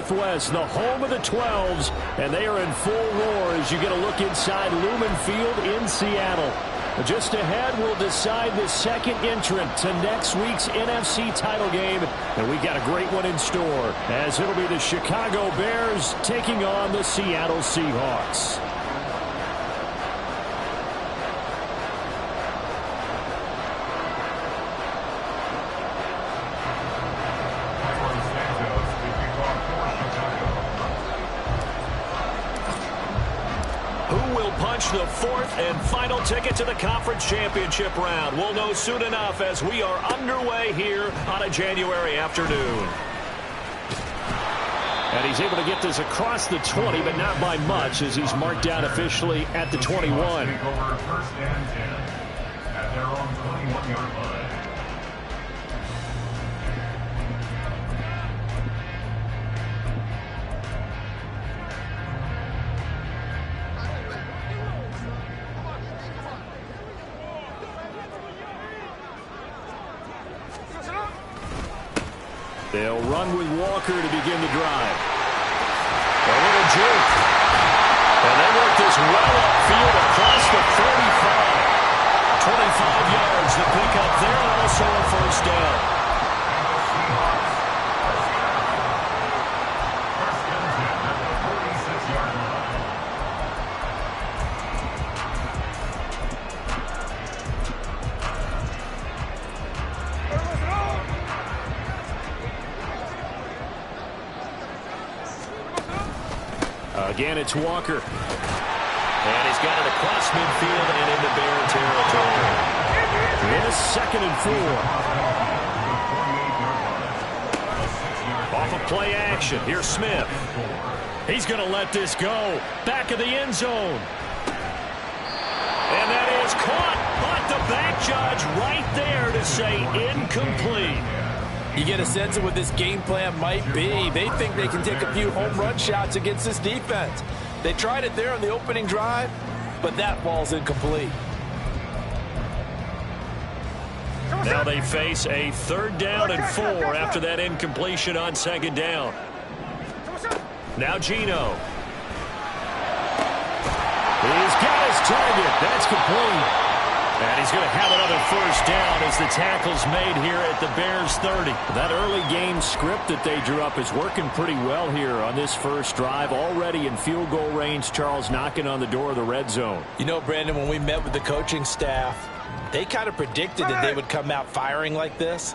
Northwest, the home of the 12s, and they are in full roar as you get a look inside Lumen Field in Seattle. Just ahead, we'll decide the second entrant to next week's NFC title game, and we got a great one in store, as it'll be the Chicago Bears taking on the Seattle Seahawks. The fourth and final ticket to the conference championship round. We'll know soon enough as we are underway here on a January afternoon. And he's able to get this across the 20, but not by much, as he's marked down officially at the 21. First and 10 at their own 21-yard line. They'll run with Walker to begin the drive. A little juke. And they work this well upfield across the 35. 25 yards to pick up there, and also a first down. Again, it's Walker. And he's got it across midfield and into Bear territory. This second and 4. Off of play action. Here's Smith. He's going to let this go. Back of the end zone. And that is caught. But the back judge right there to say incomplete. You get a sense of what this game plan might be. They think they can take a few home run shots against this defense. They tried it there on the opening drive, but that ball's incomplete. Now they face a 3rd down and 4 after that incompletion on 2nd down. Now Gino. He's got his target. That's complete. And he's going to have another first down as the tackle's made here at the Bears 30. That early game script that they drew up is working pretty well here on this first drive. Already in field goal range, Charles, knocking on the door of the red zone. You know, Brandon, when we met with the coaching staff, they kind of predicted that they would come out firing like this.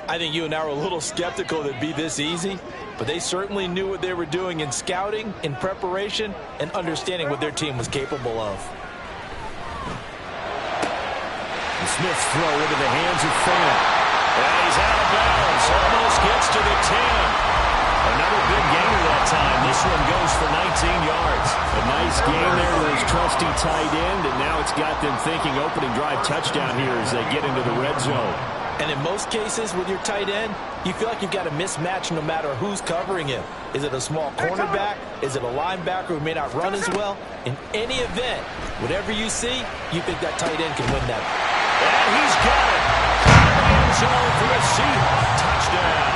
I think you and I were a little skeptical that it'd be this easy, but they certainly knew what they were doing in scouting, in preparation, and understanding what their team was capable of. Smith's throw into the hands of Fant. And he's out of bounds. Almost gets to the 10. Another big gainer that time. This one goes for 19 yards. A nice gain there to his trusty tight end, and now it's got them thinking opening drive touchdown here as they get into the red zone. And in most cases with your tight end, you feel like you've got a mismatch no matter who's covering him. Is it a small cornerback? Is it a linebacker who may not run as well? In any event, whatever you see, you think that tight end can win that. And he's got it. End zone for a Seahawk touchdown.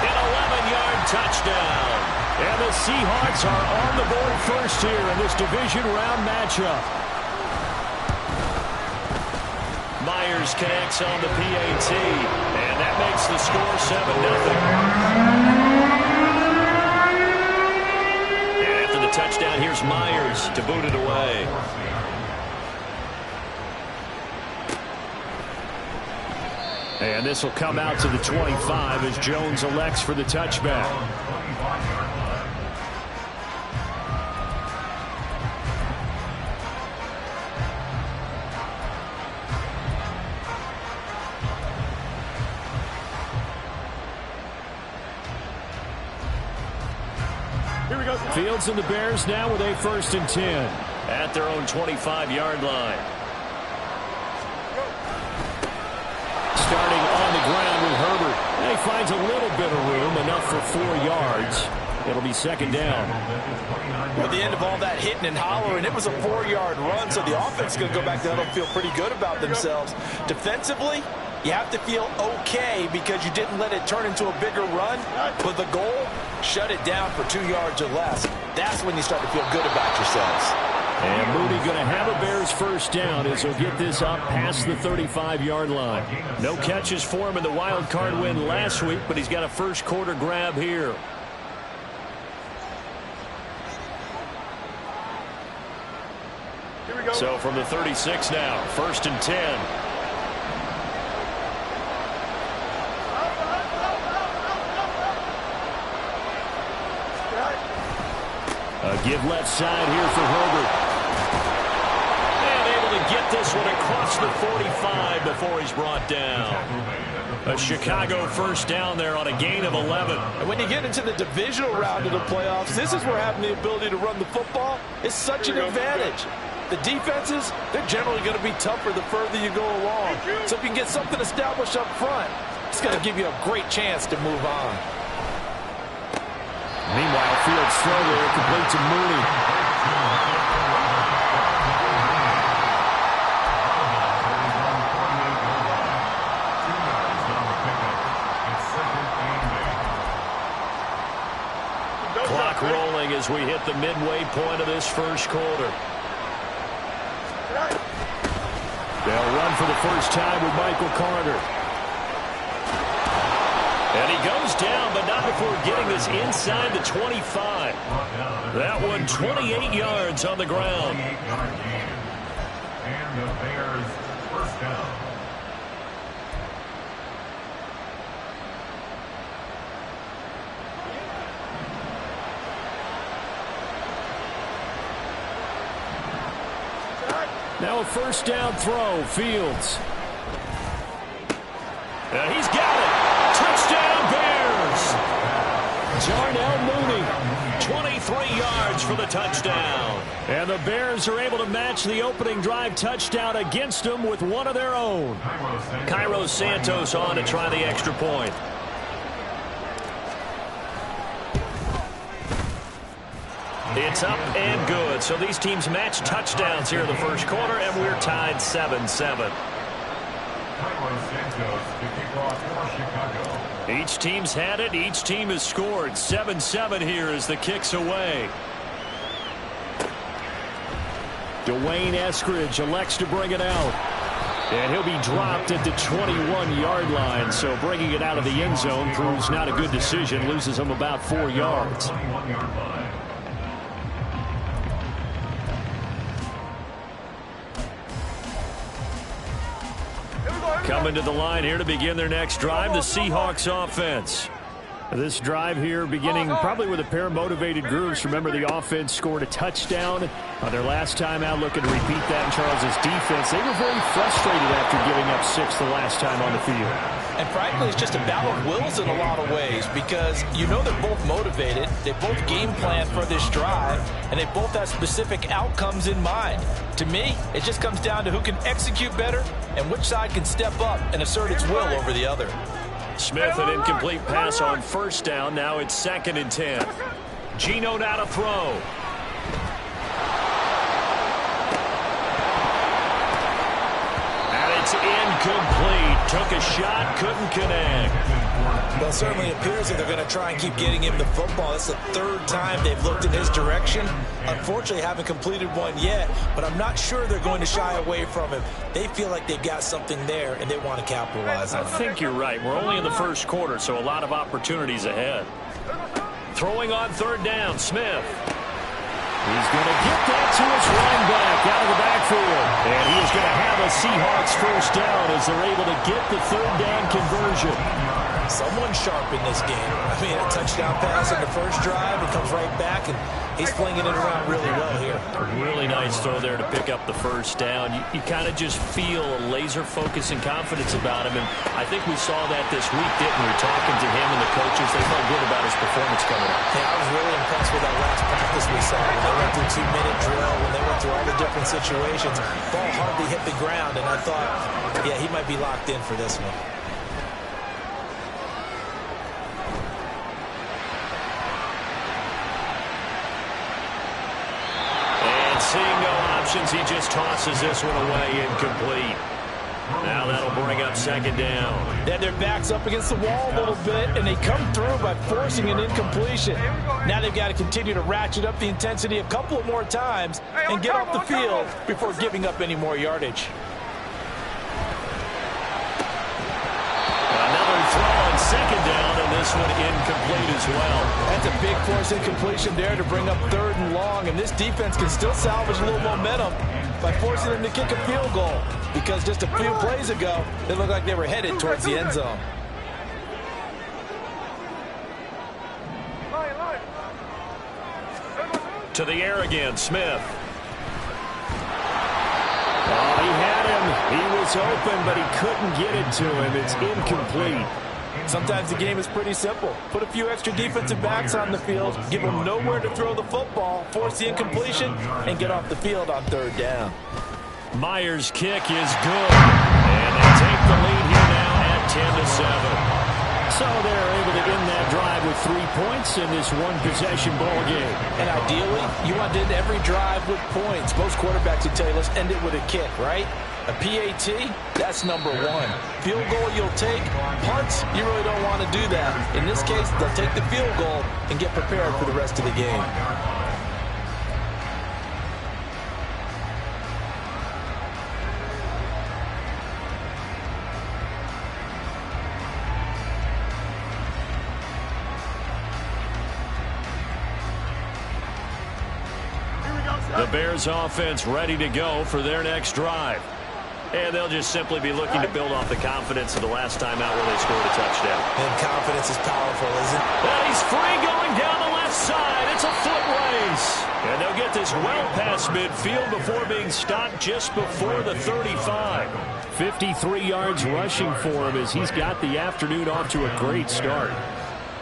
An 11-yard touchdown. And the Seahawks are on the board first here in this division round matchup. Myers connects on the PAT, and that makes the score 7-0. And after the touchdown, here's Myers to boot it away. And this will come out to the 25 as Jones elects for the touchback. Here we go. Fields and the Bears now with a 1st and 10 at their own 25-yard line. Starting on the ground with Herbert. And he finds a little bit of room, enough for 4 yards. It'll be 2nd down. At the end of all that hitting and hollering, it was a 4-yard run, so the offense is going to go back there and feel pretty good about themselves. Defensively, you have to feel okay because you didn't let it turn into a bigger run. But the goal, shut it down for 2 yards or less. That's when you start to feel good about yourselves. And Mooney going to have a Bears first down as he'll get this up past the 35-yard line. No catches for him in the wild card win last week, but he's got a first quarter grab here. So from the 36 now, 1st and 10. A give left side here for Herbert. And able to get this one across the 45 before he's brought down. A Chicago first down there on a gain of 11. And when you get into the divisional round of the playoffs, this is where having the ability to run the football is such an advantage. The defenses, they're generally going to be tougher the further you go along. So if you can get something established up front, it's going to give you a great chance to move on. Meanwhile, Fields throw there, complete to Mooney. Clock rolling as we hit the midway point of this first quarter. They'll run for the first time with Michael Carter. And he goes down, but not before getting this inside the 25. That one 28 yards on the ground. And the Bears first down. Now a first down throw, Fields. And he's got it. Touchdown, Bears. Darnell Mooney, 23 yards for the touchdown. And the Bears are able to match the opening drive touchdown against them with one of their own. Cairo Santos on to try the extra point. It's up and good. So these teams match touchdowns here in the first quarter, and we're tied 7-7. Each team's had it. Each team has scored. 7-7 here as the kick's away. Dwayne Eskridge elects to bring it out. And he'll be dropped at the 21-yard line. So bringing it out of the end zone proves not a good decision. Loses him about 4 yards. Coming to the line here to begin their next drive, the Seahawks offense. This drive here beginning probably with a pair of motivated groups. Remember, the offense scored a touchdown on their last time out, looking to repeat that in Charles' defense. They were very frustrated after giving up 6 the last time on the field. And frankly, it's just a battle of wills in a lot of ways because you know they're both motivated. They both game plan for this drive, and they both have specific outcomes in mind. To me, it just comes down to who can execute better and which side can step up and assert its will over the other. Smith, an incomplete pass on first down. Now it's 2nd and 10. Geno now to throw. And it's incomplete. Took a shot, couldn't connect. Well, it certainly appears that they're going to try and keep getting him the football. It's the 3rd time they've looked in his direction. Unfortunately, haven't completed one yet, but I'm not sure they're going to shy away from him. They feel like they've got something there, and they want to capitalize on it. I think you're right. We're only in the first quarter, so a lot of opportunities ahead. Throwing on 3rd down, Smith. He's going to get that to his running back out of the backfield. And he is going to have a Seahawks first down as they're able to get the 3rd down conversion. Someone sharp in this game. I mean, a touchdown pass in the first drive. It comes right back, and he's flinging it around really well here. A really nice throw there to pick up the first down. You kind of just feel a laser focus and confidence about him, and I think we saw that this week, didn't we? Talking to him and the coaches, they felt good about his performance coming up. Yeah, I was really impressed with that last practice we saw. When they went through 2-minute drill, when they went through all the different situations, ball hardly hit the ground, and I thought, yeah, he might be locked in for this one. Seeing no options, he just tosses this one away incomplete. Now that'll bring up second down. They had their backs up against the wall a little bit, and they come through by forcing an incompletion. Now they've got to continue to ratchet up the intensity a couple of more times and get off the field before giving up any more yardage. Another throw on second down, and this one incomplete as well. That's a big force incompletion there to bring up 3rd and long, and this defense can still salvage a little momentum by forcing them to kick a field goal, because just a few plays ago, they looked like they were headed towards the end zone. To the air again, Smith. Oh, he had him. He was open, but he couldn't get it to him. It's incomplete. Sometimes the game is pretty simple. Put a few extra defensive backs on the field, give them nowhere to throw the football, force the incompletion, and get off the field on 3rd down. Myers' kick is good. And they take the lead here now at 10-7. So they're able to end that drive with 3 points in this one-possession ball game. And ideally, you want to end every drive with points. Most quarterbacks would tell you, let's end it with a kick, right? A PAT, that's number 1. Field goal you'll take. Punts, you really don't want to do that. In this case, they'll take the field goal and get prepared for the rest of the game. The Bears offense ready to go for their next drive. And they'll just simply be looking to build off the confidence of the last time out where they scored a touchdown. And confidence is powerful, isn't it? And he's free going down the left side. It's a foot race. And they'll get this well past midfield before being stopped just before the 35. 53 yards rushing for him as he's got the afternoon off to a great start.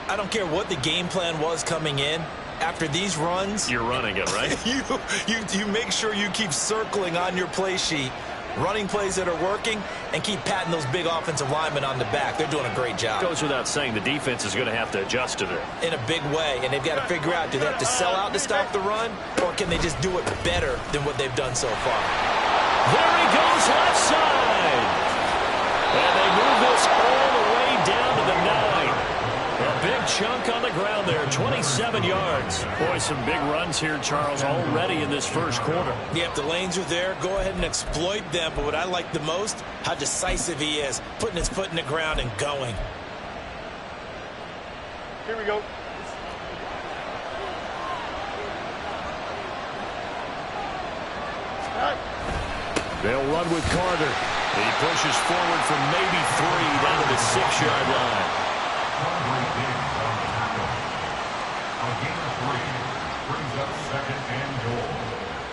I don't care what the game plan was coming in. After these runs, you're running it, right? you make sure you keep circling on your play sheet, running plays that are working, and keep patting those big offensive linemen on the back. They're doing a great job. Goes without saying the defense is going to have to adjust to it. In a big way, and they've got to figure out, do they have to sell out to stop the run, or can they just do it better than what they've done so far? There he goes, left side. And they move this all the way down to the 9. A big chunk on the ground there, 27 yards. Boy, some big runs here, Charles, already in this first quarter. Yeah, if the lanes are there, go ahead and exploit them. But what I like the most, how decisive he is, putting his foot in the ground and going. Here we go. They'll run with Carter. He pushes forward from maybe 3 down to the 6-yard line. A gain of 3 brings up 2nd and goal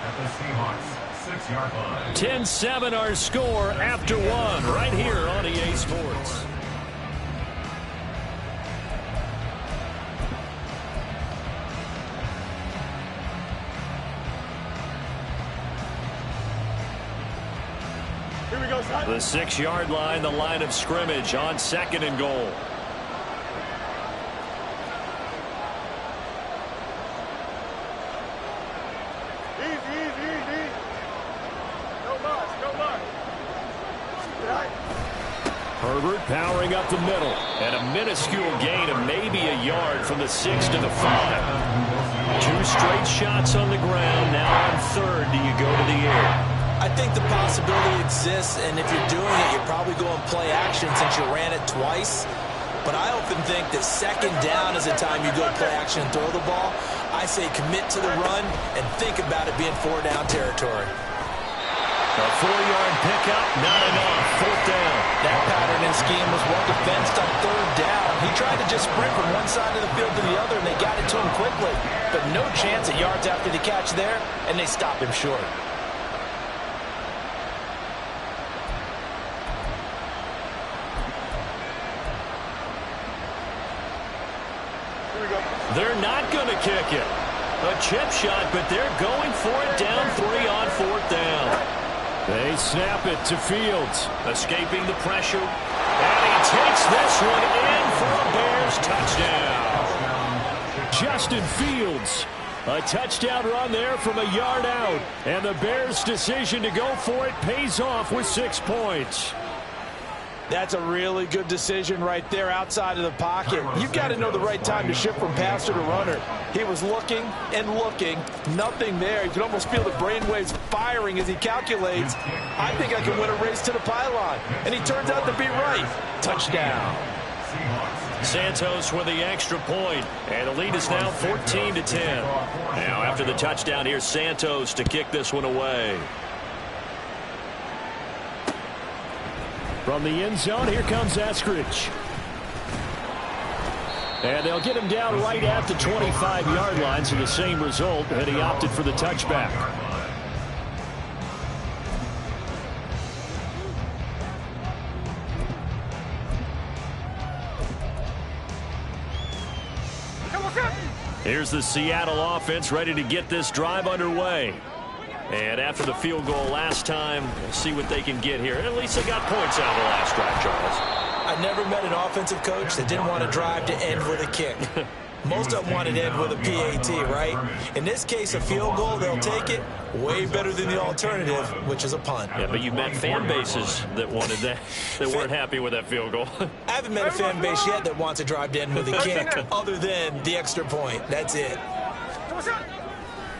at the Seahawks 6-yard line. 10-7 our score after 1 right here on EA Sports. Here we go, son. The 6-yard line, the line of scrimmage on 2nd and goal. Herbert powering up the middle, and a minuscule gain of maybe a yard from the 6 to the 5. 2 straight shots on the ground. Now on 3rd, do you go to the air? I think the possibility exists, and if you're doing it, you're probably going play action since you ran it twice. But I often think that 2nd down is the time you go play action and throw the ball. I say commit to the run and think about it being 4-down territory. A 4-yard pickup, not enough. 4th down. That pattern and scheme was well defensed on 3rd down. He tried to just sprint from one side of the field to the other, and they got it to him quickly. But no chance at yards after the catch there, and they stopped him short. They're not going to kick it. A chip shot, but they're going for it down 3 on 4th down. They snap it to Fields, escaping the pressure. And he takes this one in for a Bears touchdown. Justin Fields, a touchdown run there from a yard out. And the Bears' decision to go for it pays off with 6 points. That's a really good decision right there outside of the pocket. You've got to know the right time to shift from passer to runner. He was looking and looking, nothing there. You can almost feel the brainwaves firing as he calculates, I think I can win a race to the pylon. And he turns out to be right. Touchdown. Santos with the extra point, and the lead is now 14-10. Now after the touchdown, here's Santos to kick this one away. From the end zone, here comes Eskridge. And they'll get him down right at the 25-yard line, so the same result, and he opted for the touchback. Here's the Seattle offense ready to get this drive underway. And after the field goal last time, we'll see what they can get here. At least they got points out of the last drive, Charles. I never met an offensive coach that didn't want a drive to end with a kick. Most of them wanted to end with a PAT, right? In this case, a field goal, they'll take it. Way better than the alternative, which is a punt. Yeah, but you met fan bases that wanted that, that weren't happy with that field goal. I haven't met a fan base yet that wants a drive to end with a kick, other than the extra point. That's it.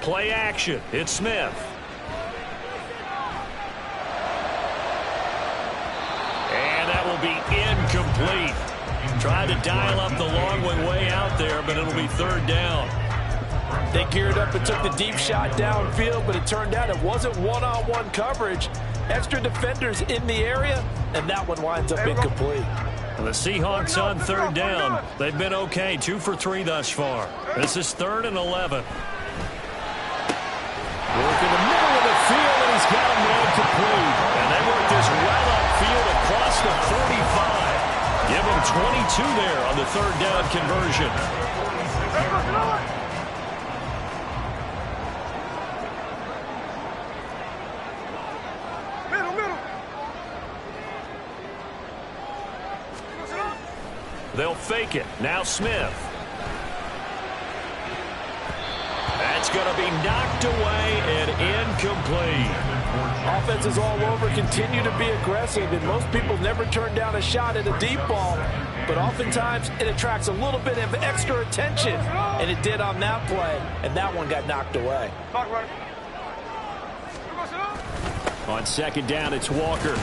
Play action. It's Smith. And that will be incomplete. Tried to dial up the long one way out there, but it'll be third down. They geared up and took the deep shot downfield, but it turned out it wasn't one-on-one coverage. Extra defenders in the area, and that one winds up incomplete. The Seahawks on third down. They've been okay, 2 for 3 thus far. This is 3rd and 11. Work in the middle of the field, and he's got him incomplete. And they work this well upfield across the 45. Give him 22 there on the third down conversion. They'll fake it. Now Smith. That's going to be knocked away and incomplete. Offense is all over, continue to be aggressive, and most people never turn down a shot at a deep ball. But oftentimes, it attracts a little bit of extra attention, and it did on that play, and that one got knocked away. On second down, it's Walker.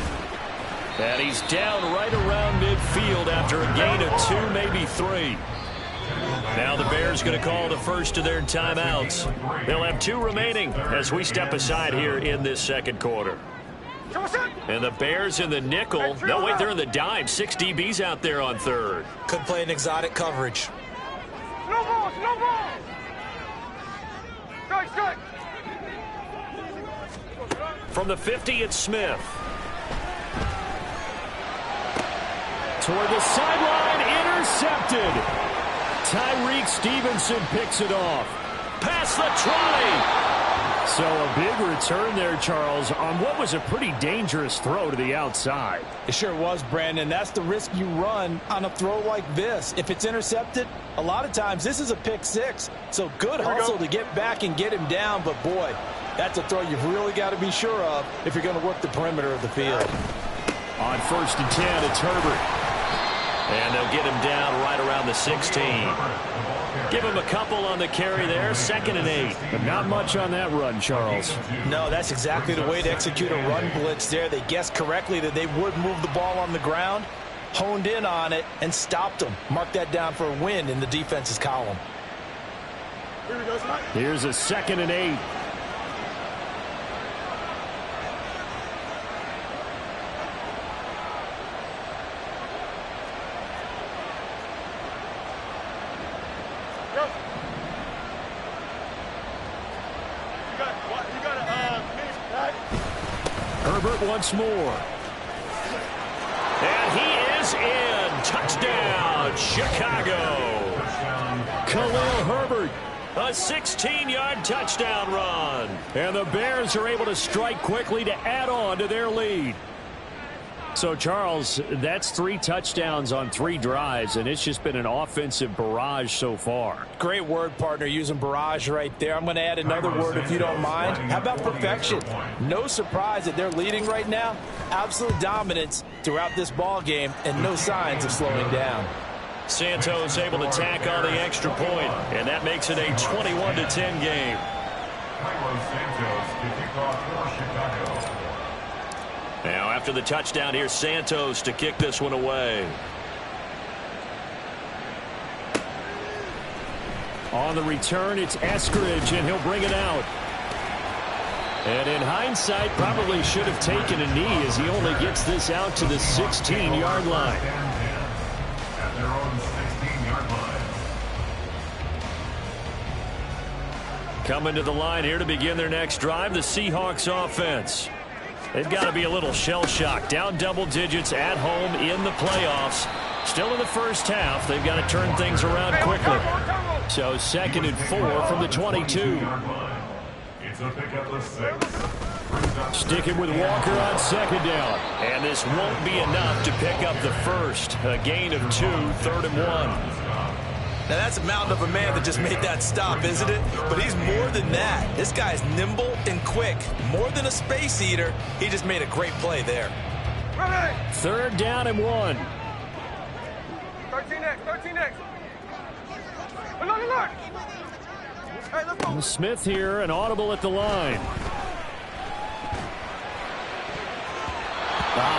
And he's down right around midfield after a gain of 2, maybe 3. Now the Bears going to call the first of their timeouts. They'll have 2 remaining as we step aside here in this second quarter. And the Bears in the nickel. No, wait, they're in the dime. 6 DBs out there on third. Could play an exotic coverage. No balls, no balls. Strike. From the 50, it's Smith. Toward the sideline, intercepted. Tyreek Stevenson picks it off. Past the trolley. So a big return there, Charles, on what was a pretty dangerous throw to the outside. It sure was, Brandon. That's the risk you run on a throw like this. If it's intercepted, a lot of times this is a pick 6. So good hustle to get back and get him down. But, boy, that's a throw you've really got to be sure of if you're going to work the perimeter of the field. On 1st and 10, it's Herbert. And they'll get him down right around the 16. Give him a couple on the carry there. 2nd and 8. But not much on that run, Charles. No, that's exactly the way to execute a run blitz there. They guessed correctly that they would move the ball on the ground, honed in on it, and stopped them. Mark that down for a win in the defense's column. Here's a 2nd and 8. Herbert once more. And he is in. Touchdown, Chicago. Khalil Herbert, a 16-yard touchdown run. And the Bears are able to strike quickly to add on to their lead. So, Charles, that's 3 touchdowns on 3 drives, and it's just been an offensive barrage so far. Great word, partner, using barrage right there. I'm going to add another word if you don't mind. How about perfection? No surprise that they're leading right now. Absolute dominance throughout this ball game and no signs of slowing down. Santos able to tack on the extra point, and that makes it a 21-10 game. Now, after the touchdown, here's Santos to kick this one away. On the return, it's Eskridge, and he'll bring it out. And in hindsight, probably should have taken a knee as he only gets this out to the 16-yard line. At their own 16-yard line. Coming to the line here to begin their next drive, the Seahawks offense. They've got to be a little shell-shocked. Down double digits at home in the playoffs. Still in the first half. They've got to turn things around quickly. So 2nd and 4 from the 22. It's a pickup of 6. Sticking with Walker on 2nd down. And this won't be enough to pick up the first. A gain of 2, 3rd and 1. Now, that's a mountain of a man that just made that stop, isn't it? But he's more than that. This guy's nimble and quick. More than a space eater. He just made a great play there. 3rd down and 1. 13 next. Look. Hey, let's go. Smith here, an audible at the line.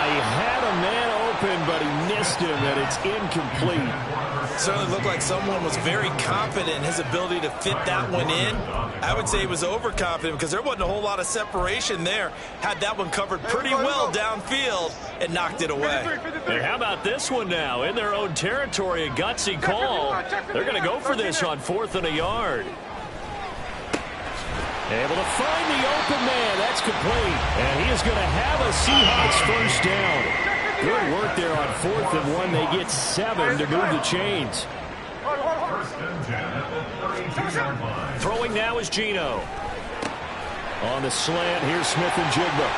He had a man open, but he missed him, and it's incomplete. Certainly looked like someone was very confident in his ability to fit that one in. I would say he was overconfident because there wasn't a whole lot of separation there. Had that one covered pretty well downfield and knocked it away. And how about this one now? In their own territory, a gutsy call. They're going to go for this on 4th and a yard. Able to find the open man. That's complete. And he is going to have a Seahawks first down. Good work there on 4th and 1. They get 7 to move the chains. Throwing now is Geno. On the slant, here's Smith and Jigba.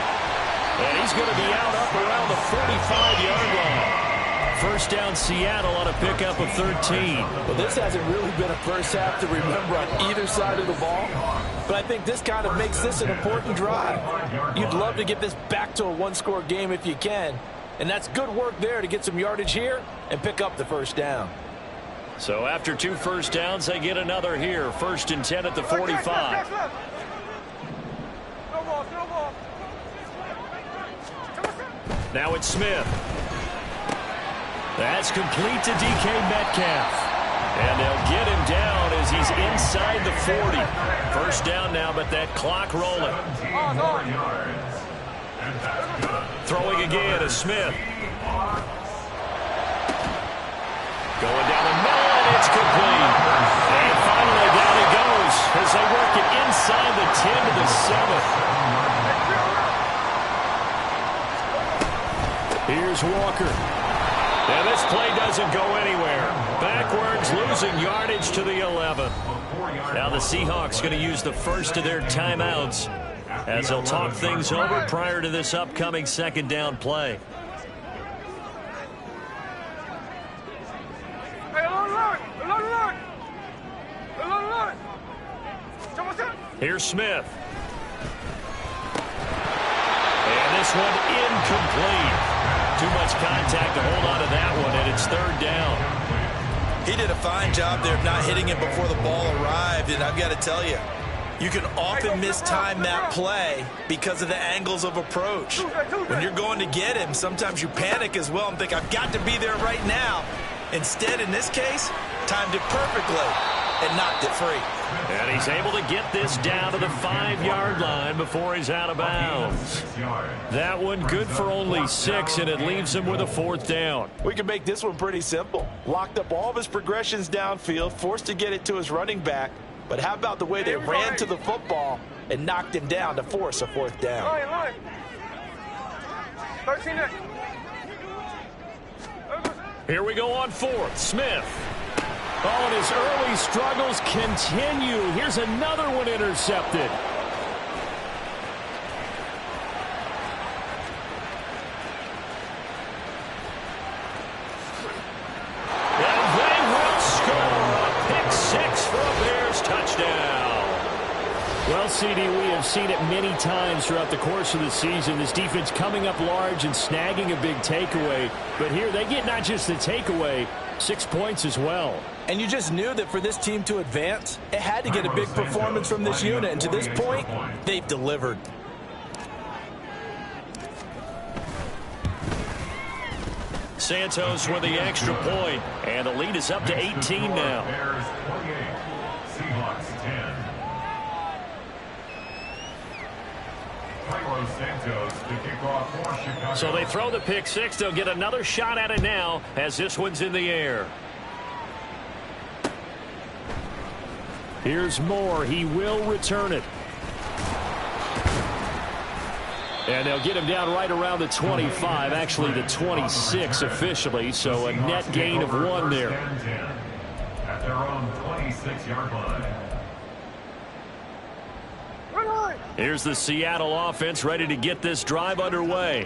And he's going to be out up around the 45-yard line. First down, Seattle on a pickup of 13. Well, this hasn't really been a first half to remember on either side of the ball. But I think this kind of makes this an important drive. You'd love to get this back to a one-score game if you can. And that's good work there to get some yardage here and pick up the first down. So after 2 first downs, they get another here. 1st and 10 at the 45. Now it's Smith. That's complete to DK Metcalf. And they'll get him down as he's inside the 40. First down now, but that clock rolling. Throwing again is Smith. Going down the middle, and it's complete. And finally, down he goes as they work it inside the 10 to the 7. Here's Walker. And this play doesn't go anywhere. Backwards, losing yardage to the 11. Now the Seahawks going to use the first of their timeouts as they'll talk things over prior to this upcoming 2nd down play. Here's Smith. And this one incomplete. Too much contact to hold on to that one, and it's 3rd down. He did a fine job there of not hitting it before the ball arrived, and I've got to tell you, you can often mistime that play because of the angles of approach. When you're going to get him, sometimes you panic as well and think, I've got to be there right now. Instead, in this case, timed it perfectly and knocked it free. And he's able to get this down to the 5-yard line before he's out of bounds. That one good for only 6, and it leaves him with a 4th down. We can make this one pretty simple. Locked up all of his progressions downfield, forced to get it to his running back. But how about the way they ran to the football and knocked him down to force a 4th down? 13 next. Here we go on 4th. Smith. Oh, and his early struggles continue. Here's another one intercepted. Well, CD, we have seen it many times throughout the course of the season. This defense coming up large and snagging a big takeaway. But here they get not just the takeaway, 6 points as well. And you just knew that for this team to advance, it had to get a big performance from this unit. And to this point, they've delivered. Santos with the extra point, and the lead is up to 18 now. Bears 28, Seahawks 10. Cairo Santos to kick off for Chicago. So they throw the pick six. They'll get another shot at it now as this one's in the air. Here's Moore. He will return it. And they'll get him down right around the 25, actually the 26 officially, so a net gain of 1 there. At their own 26-yard line. Here's the Seattle offense ready to get this drive underway.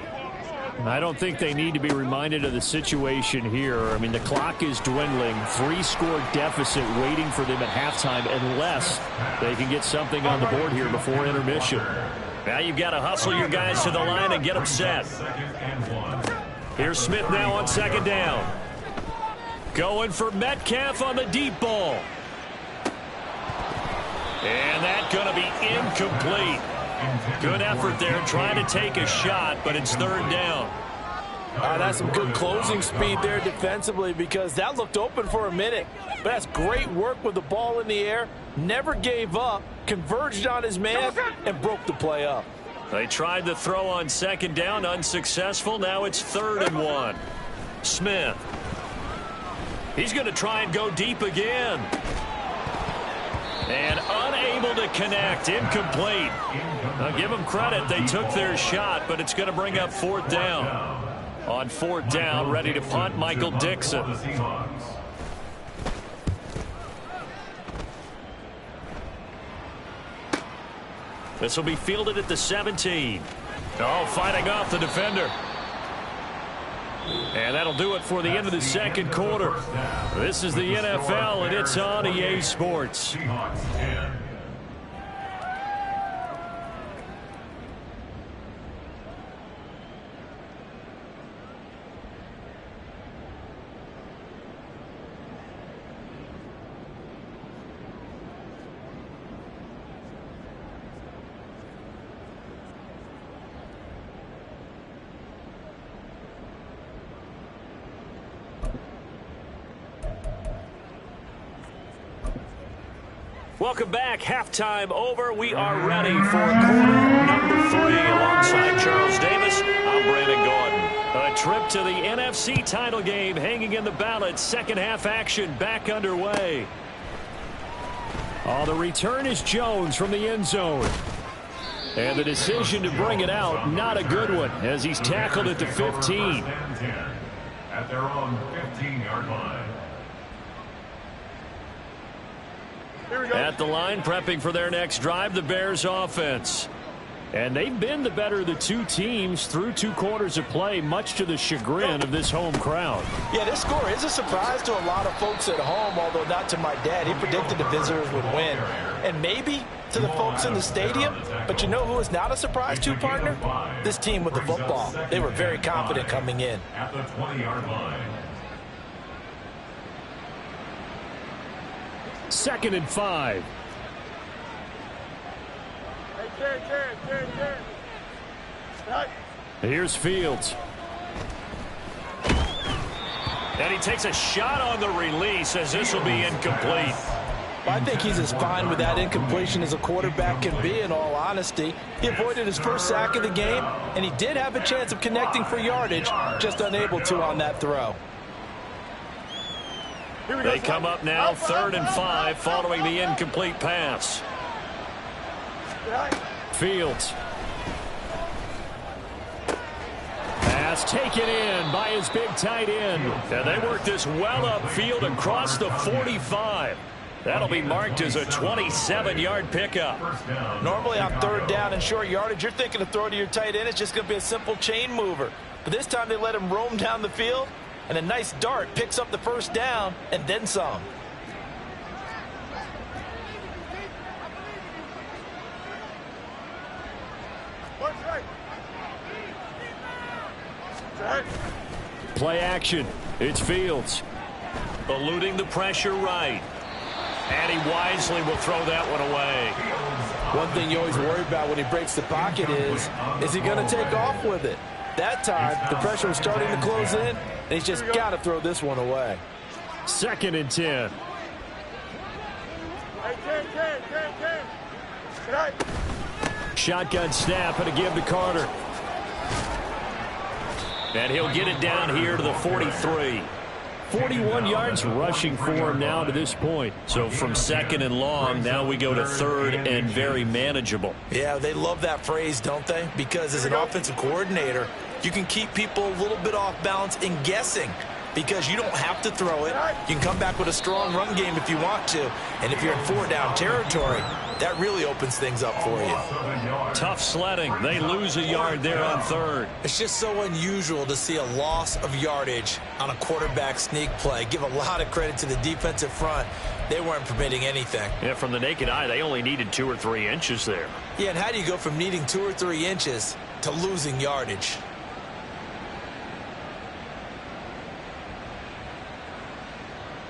I don't think they need to be reminded of the situation here. I mean, the clock is dwindling. 3-score deficit waiting for them at halftime unless they can get something on the board here before intermission. Now you've got to hustle your guys to the line and get them set. Here's Smith now on second down. Going for Metcalf on the deep ball. And that's going to be incomplete. Good effort there trying to take a shot, but it's third down. That's some good closing speed there defensively because that looked open for a minute. But that's great work with the ball in the air. Never gave up, converged on his man, and broke the play up. They tried to throw on second down, unsuccessful. Now it's 3rd and 1. Smith. He's going to try and go deep again. And unable to connect, incomplete. I'll give them credit. They took their shot, but it's going to bring up 4th down. On 4th down, ready to punt, Michael Dixon. This will be fielded at the 17. Oh, fighting off the defender. And that'll do it for the end of the second quarter. This is the NFL, and it's on EA Sports. Welcome back. Halftime over. We are ready for quarter number 3. Alongside Charles Davis, I'm Brandon Gordon. A trip to the NFC title game hanging in the balance. Second half action back underway. Oh, the return is Jones from the end zone. And the decision to bring it out, not a good one, as he's tackled at the 15. At their own 15-yard line. At the line, prepping for their next drive, the Bears offense. And they've been the better of the two teams through 2 quarters of play, much to the chagrin of this home crowd. Yeah, this score is a surprise to a lot of folks at home, although not to my dad. He predicted the visitors would win. And maybe to the folks in the stadium, but you know who is not a surprise to, partner? This team with the football. They were very confident coming in. At the 20-yard line. 2nd and 5. Here's Fields. And he takes a shot on the release as this will be incomplete. I think he's as fine with that incompletion as a quarterback can be, in all honesty. He avoided his first sack of the game, and he did have a chance of connecting for yardage, just unable to on that throw. They come up now 3rd and 5 following the incomplete pass. Fields. Pass taken in by his big tight end. And they work this well upfield across the 45. That'll be marked as a 27-yard pickup. Normally on 3rd down and short yardage, you're thinking to throw to your tight end. It's just going to be a simple chain mover. But this time they let him roam down the field. And a nice dart picks up the first down and then some. Play action. It's Fields. Eluding the pressure right. And he wisely will throw that one away. One thing you always worry about when he breaks the pocket is he going to take off with it? That time, the pressure was starting to close in, and he's just got to throw this one away. 2nd and 10. Shotgun snap and a give to Carter. And he'll get it down here to the 43. 41 yards rushing for him now to this point. So from 2nd and long, now we go to 3rd and very manageable. Yeah, they love that phrase, don't they? Because as an offensive coordinator, you can keep people a little bit off balance and guessing because you don't have to throw it. You can come back with a strong run game if you want to. And if you're in 4-down territory, that really opens things up for you. Tough sledding. They lose a yard there on 3rd. It's just so unusual to see a loss of yardage on a quarterback sneak play. Give a lot of credit to the defensive front. They weren't permitting anything. Yeah, from the naked eye, they only needed 2 or 3 inches there. Yeah, and how do you go from needing 2 or 3 inches to losing yardage?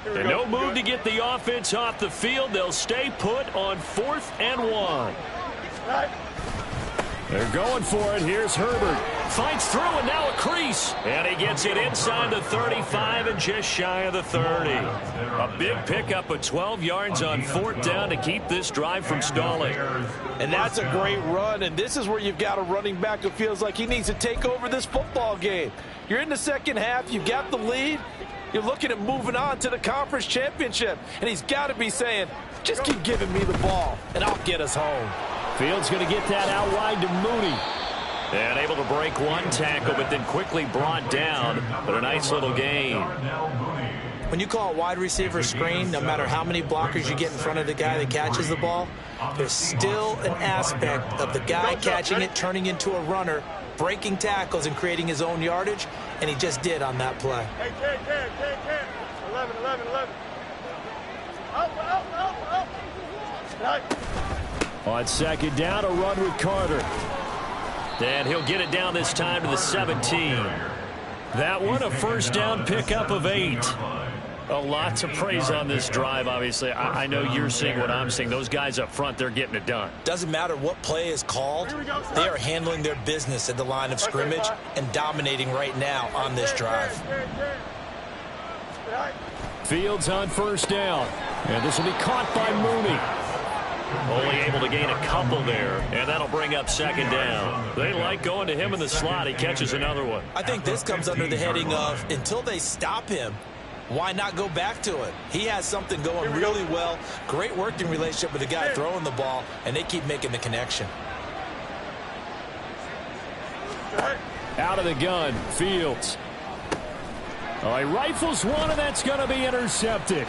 And no move to get the offense off the field. They'll stay put on 4th and 1. They're going for it. Here's Herbert. Fights through and now a crease. And he gets it inside the 35 and just shy of the 30. A big pickup of 12 yards on 4th down to keep this drive from stalling. And that's a great run. And this is where you've got a running back who feels like he needs to take over this football game. You're in the second half. You've got the lead. You're looking at moving on to the conference championship. And he's got to be saying, just keep giving me the ball, and I'll get us home. Fields going to get that out wide to Mooney. And able to break one tackle, but then quickly brought down. But a nice little gain. When you call a wide receiver screen, no matter how many blockers you get in front of the guy that catches the ball, there's still an aspect of the guy catching it, turning into a runner, breaking tackles and creating his own yardage, and he just did on that play. 11. On 2nd down, a run with Carter. And he'll get it down this time to the 17. That one, a 1st down pickup of 8. A lot to praise on this drive, obviously. I know you're seeing what I'm seeing. Those guys up front, they're getting it done. Doesn't matter what play is called. They are handling their business at the line of scrimmage and dominating right now on this drive. Fields on 1st down. And this will be caught by Mooney. Only able to gain a couple there, and that'll bring up 2nd down. They like going to him in the slot. He catches another one. I think this comes under the heading of until they stop him, why not go back to it? He has something going really well. Great working relationship with the guy throwing the ball, and they keep making the connection. Out of the gun, Fields. Oh, he rifles one, and that's going to be intercepted.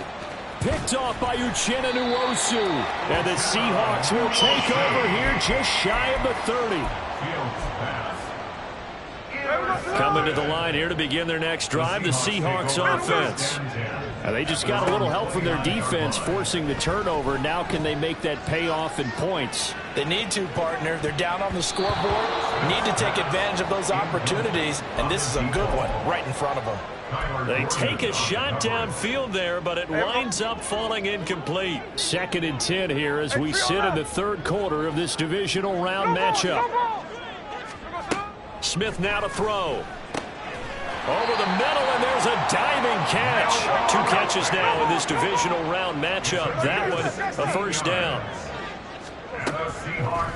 Picked off by Uchenna Nwosu. And the Seahawks will take over here just shy of the 30. Coming to the line here to begin their next drive, the Seahawks offense. Now they just got a little help from their defense forcing the turnover. Now can they make that pay off in points? They need to, partner. They're down on the scoreboard. Need to take advantage of those opportunities, and this is a good one right in front of them. They take a shot downfield there, but it winds up falling incomplete. 2nd and 10 here as we sit in the 3rd quarter of this divisional round matchup. Smith now to throw. Over the middle, and there's a diving catch. 2 catches now in this divisional round matchup. That one, a 1st down.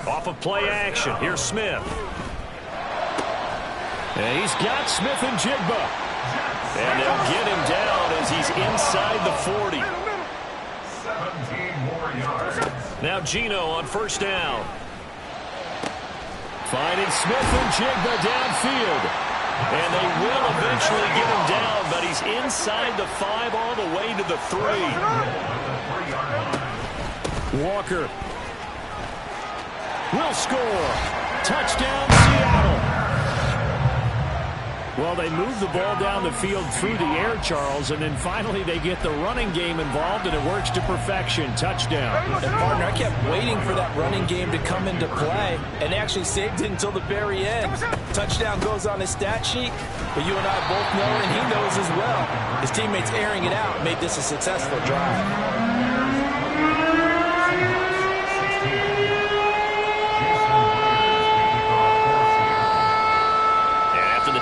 Off of play action, here's Smith. And he's got Smith and Jigba. And they'll get him down as he's inside the 40. 17 more yards. Now Gino on 1st down. Finding Smith and Jigba downfield. And they will eventually get him down, but he's inside the 5 all the way to the 3. Walker will score. Touchdown, Seattle. Well, they move the ball down the field through the air, Charles, and then finally they get the running game involved, and it works to perfection. Touchdown. And, partner, I kept waiting for that running game to come into play, and actually saved it until the very end. Touchdown goes on his stat sheet, but you and I both know, and he knows as well, his teammates airing it out made this a successful drive.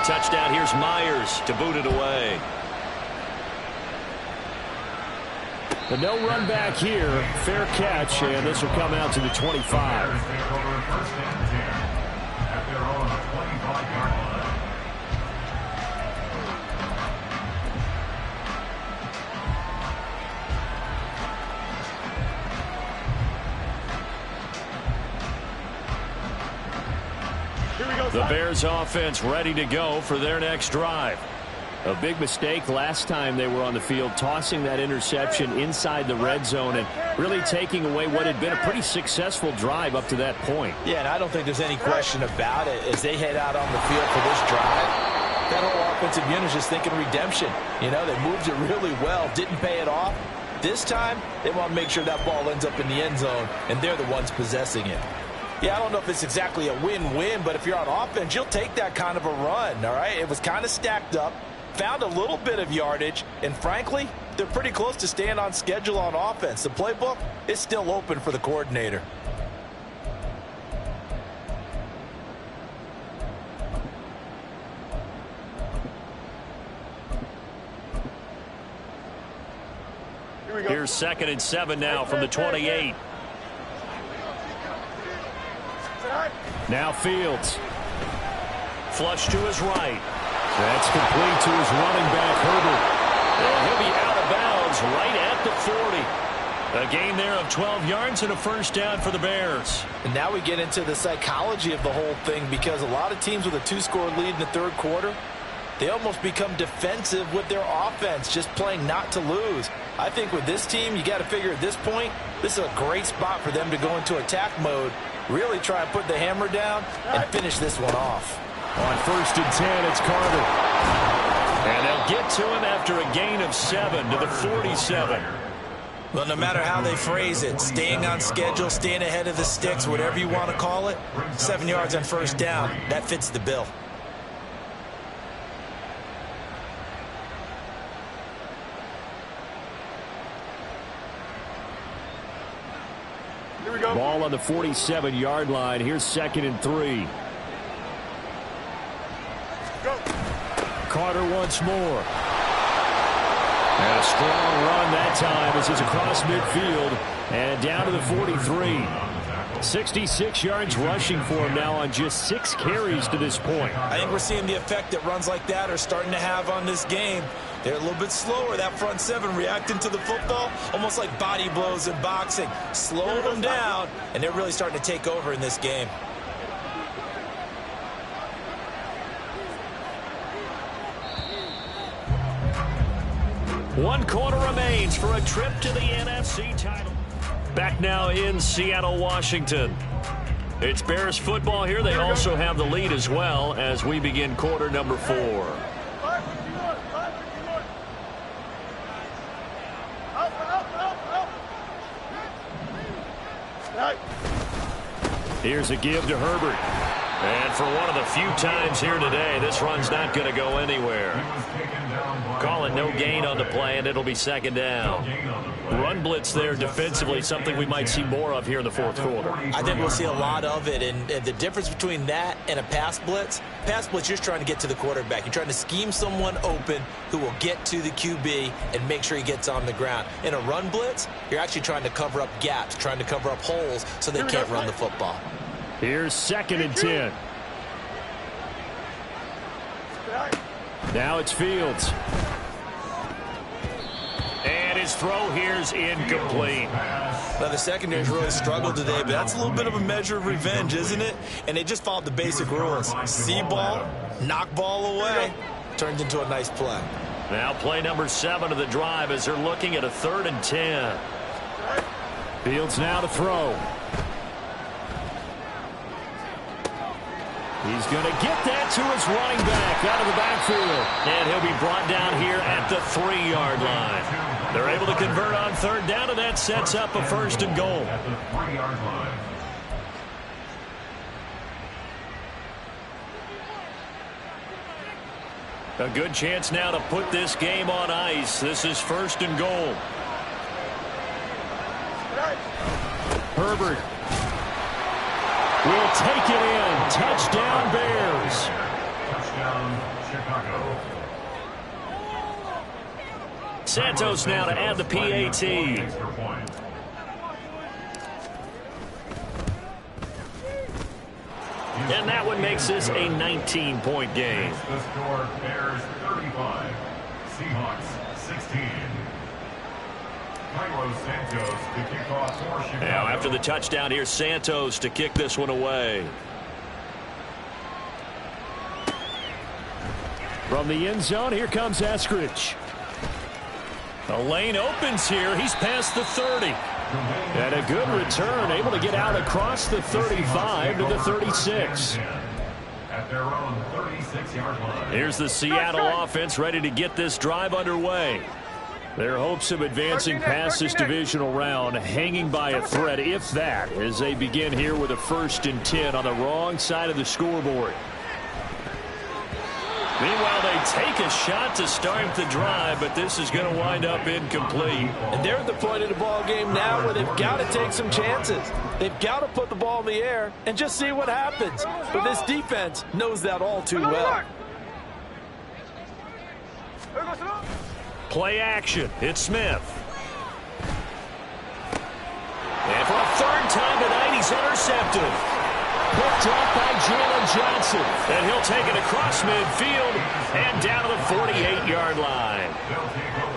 Touchdown. Here's Myers to boot it away. The no run back here. Fair catch, and this will come out to the 25. The Bears offense ready to go for their next drive. A big mistake last time they were on the field, tossing that interception inside the red zone and really taking away what had been a pretty successful drive up to that point. Yeah, and I don't think there's any question about it as they head out on the field for this drive. That whole offensive unit is just thinking redemption. You know, they moved it really well, didn't pay it off. This time, they want to make sure that ball ends up in the end zone, and they're the ones possessing it. Yeah, I don't know if it's exactly a win-win, but if you're on offense, you'll take that kind of a run, all right? It was kind of stacked up, found a little bit of yardage, and frankly, they're pretty close to staying on schedule on offense. The playbook is still open for the coordinator. Here's 2nd and 7 now from the 28. Now Fields. Flush to his right. That's complete to his running back, Herbert. And he'll be out of bounds right at the 40. A gain there of 12 yards and a first down for the Bears. And now we get into the psychology of the whole thing, because a lot of teams with a 2-score lead in the third quarter, they almost become defensive with their offense, just playing not to lose. I think with this team, you got to figure at this point, this is a great spot for them to go into attack mode, really try and put the hammer down and finish this one off. On 1st and 10, it's Carter. And they'll get to him after a gain of 7 to the 47. Well, no matter how they phrase it, staying on schedule, staying ahead of the sticks, whatever you want to call it, 7 yards on first down, that fits the bill. Ball on the 47-yard line. Here's 2nd and 3. Go. Carter once more. And a strong run that time as he's across midfield and down to the 43. 66 yards rushing for him now on just 6 carries to this point. I think we're seeing the effect that runs like that are starting to have on this game. They're a little bit slower, that front 7, reacting to the football, almost like body blows in boxing. Slowing them down, and they're really starting to take over in this game. One quarter remains for a trip to the NFC title. Back now in Seattle, Washington. It's Bears football here. They also have the lead as well as we begin quarter number 4. Here's a give to Herbert. And for one of the few times here today, this run's not going to go anywhere. Call it no gain on the play, and it'll be 2nd down. Run blitz there defensively, something we might see more of here in the 4th quarter. I think we'll see a lot of it, and the difference between that and a pass blitz, you're just trying to get to the quarterback. You're trying to scheme someone open who will get to the QB and make sure he gets on the ground. In a run blitz, you're actually trying to cover up gaps, trying to cover up holes so they can't run the football. Here's 2nd and 10. Now it's Fields. And his throw here's incomplete. Now, the secondary's really struggled today, but that's a little bit of a measure of revenge, isn't it? And they just followed the basic rules. See ball, knock ball away, turns into a nice play. Now play number 7 of the drive as they're looking at a 3rd and 10. Fields now to throw. He's going to get that to his running back out of the backfield. And he'll be brought down here at the 3-yard line. They're able to convert on third down, and that sets up a first and goal. At the 3-yard line. A good chance now to put this game on ice. This is first and goal. Herbert will take it in. Touchdown, Bears. Touchdown, Chicago. Santos now to add the PAT. Extra point. And that one makes this a 19-point game. The score, Bears 35, Seahawks 16. Santos to kick off for Chicago. Now after the touchdown, here's Santos to kick this one away. From the end zone, here comes Eskridge. The lane opens here. He's past the 30. And a good return, able to get out across the 35 to the 36. At their own 36-yard line. Here's the Seattle offense ready to get this drive underway. Their hopes of advancing past this divisional round hanging by a thread, if that, as they begin here with a 1st and 10 on the wrong side of the scoreboard. Meanwhile, they take a shot to start the drive, but this is going to wind up incomplete. And they're at the point of the ball game now where they've got to take some chances. They've got to put the ball in the air and just see what happens. But this defense knows that all too well. Play action. It's Smith. And for a 3rd time tonight, he's intercepted. Picked up by Jalen Johnson. And he'll take it across midfield and down to the 48-yard line.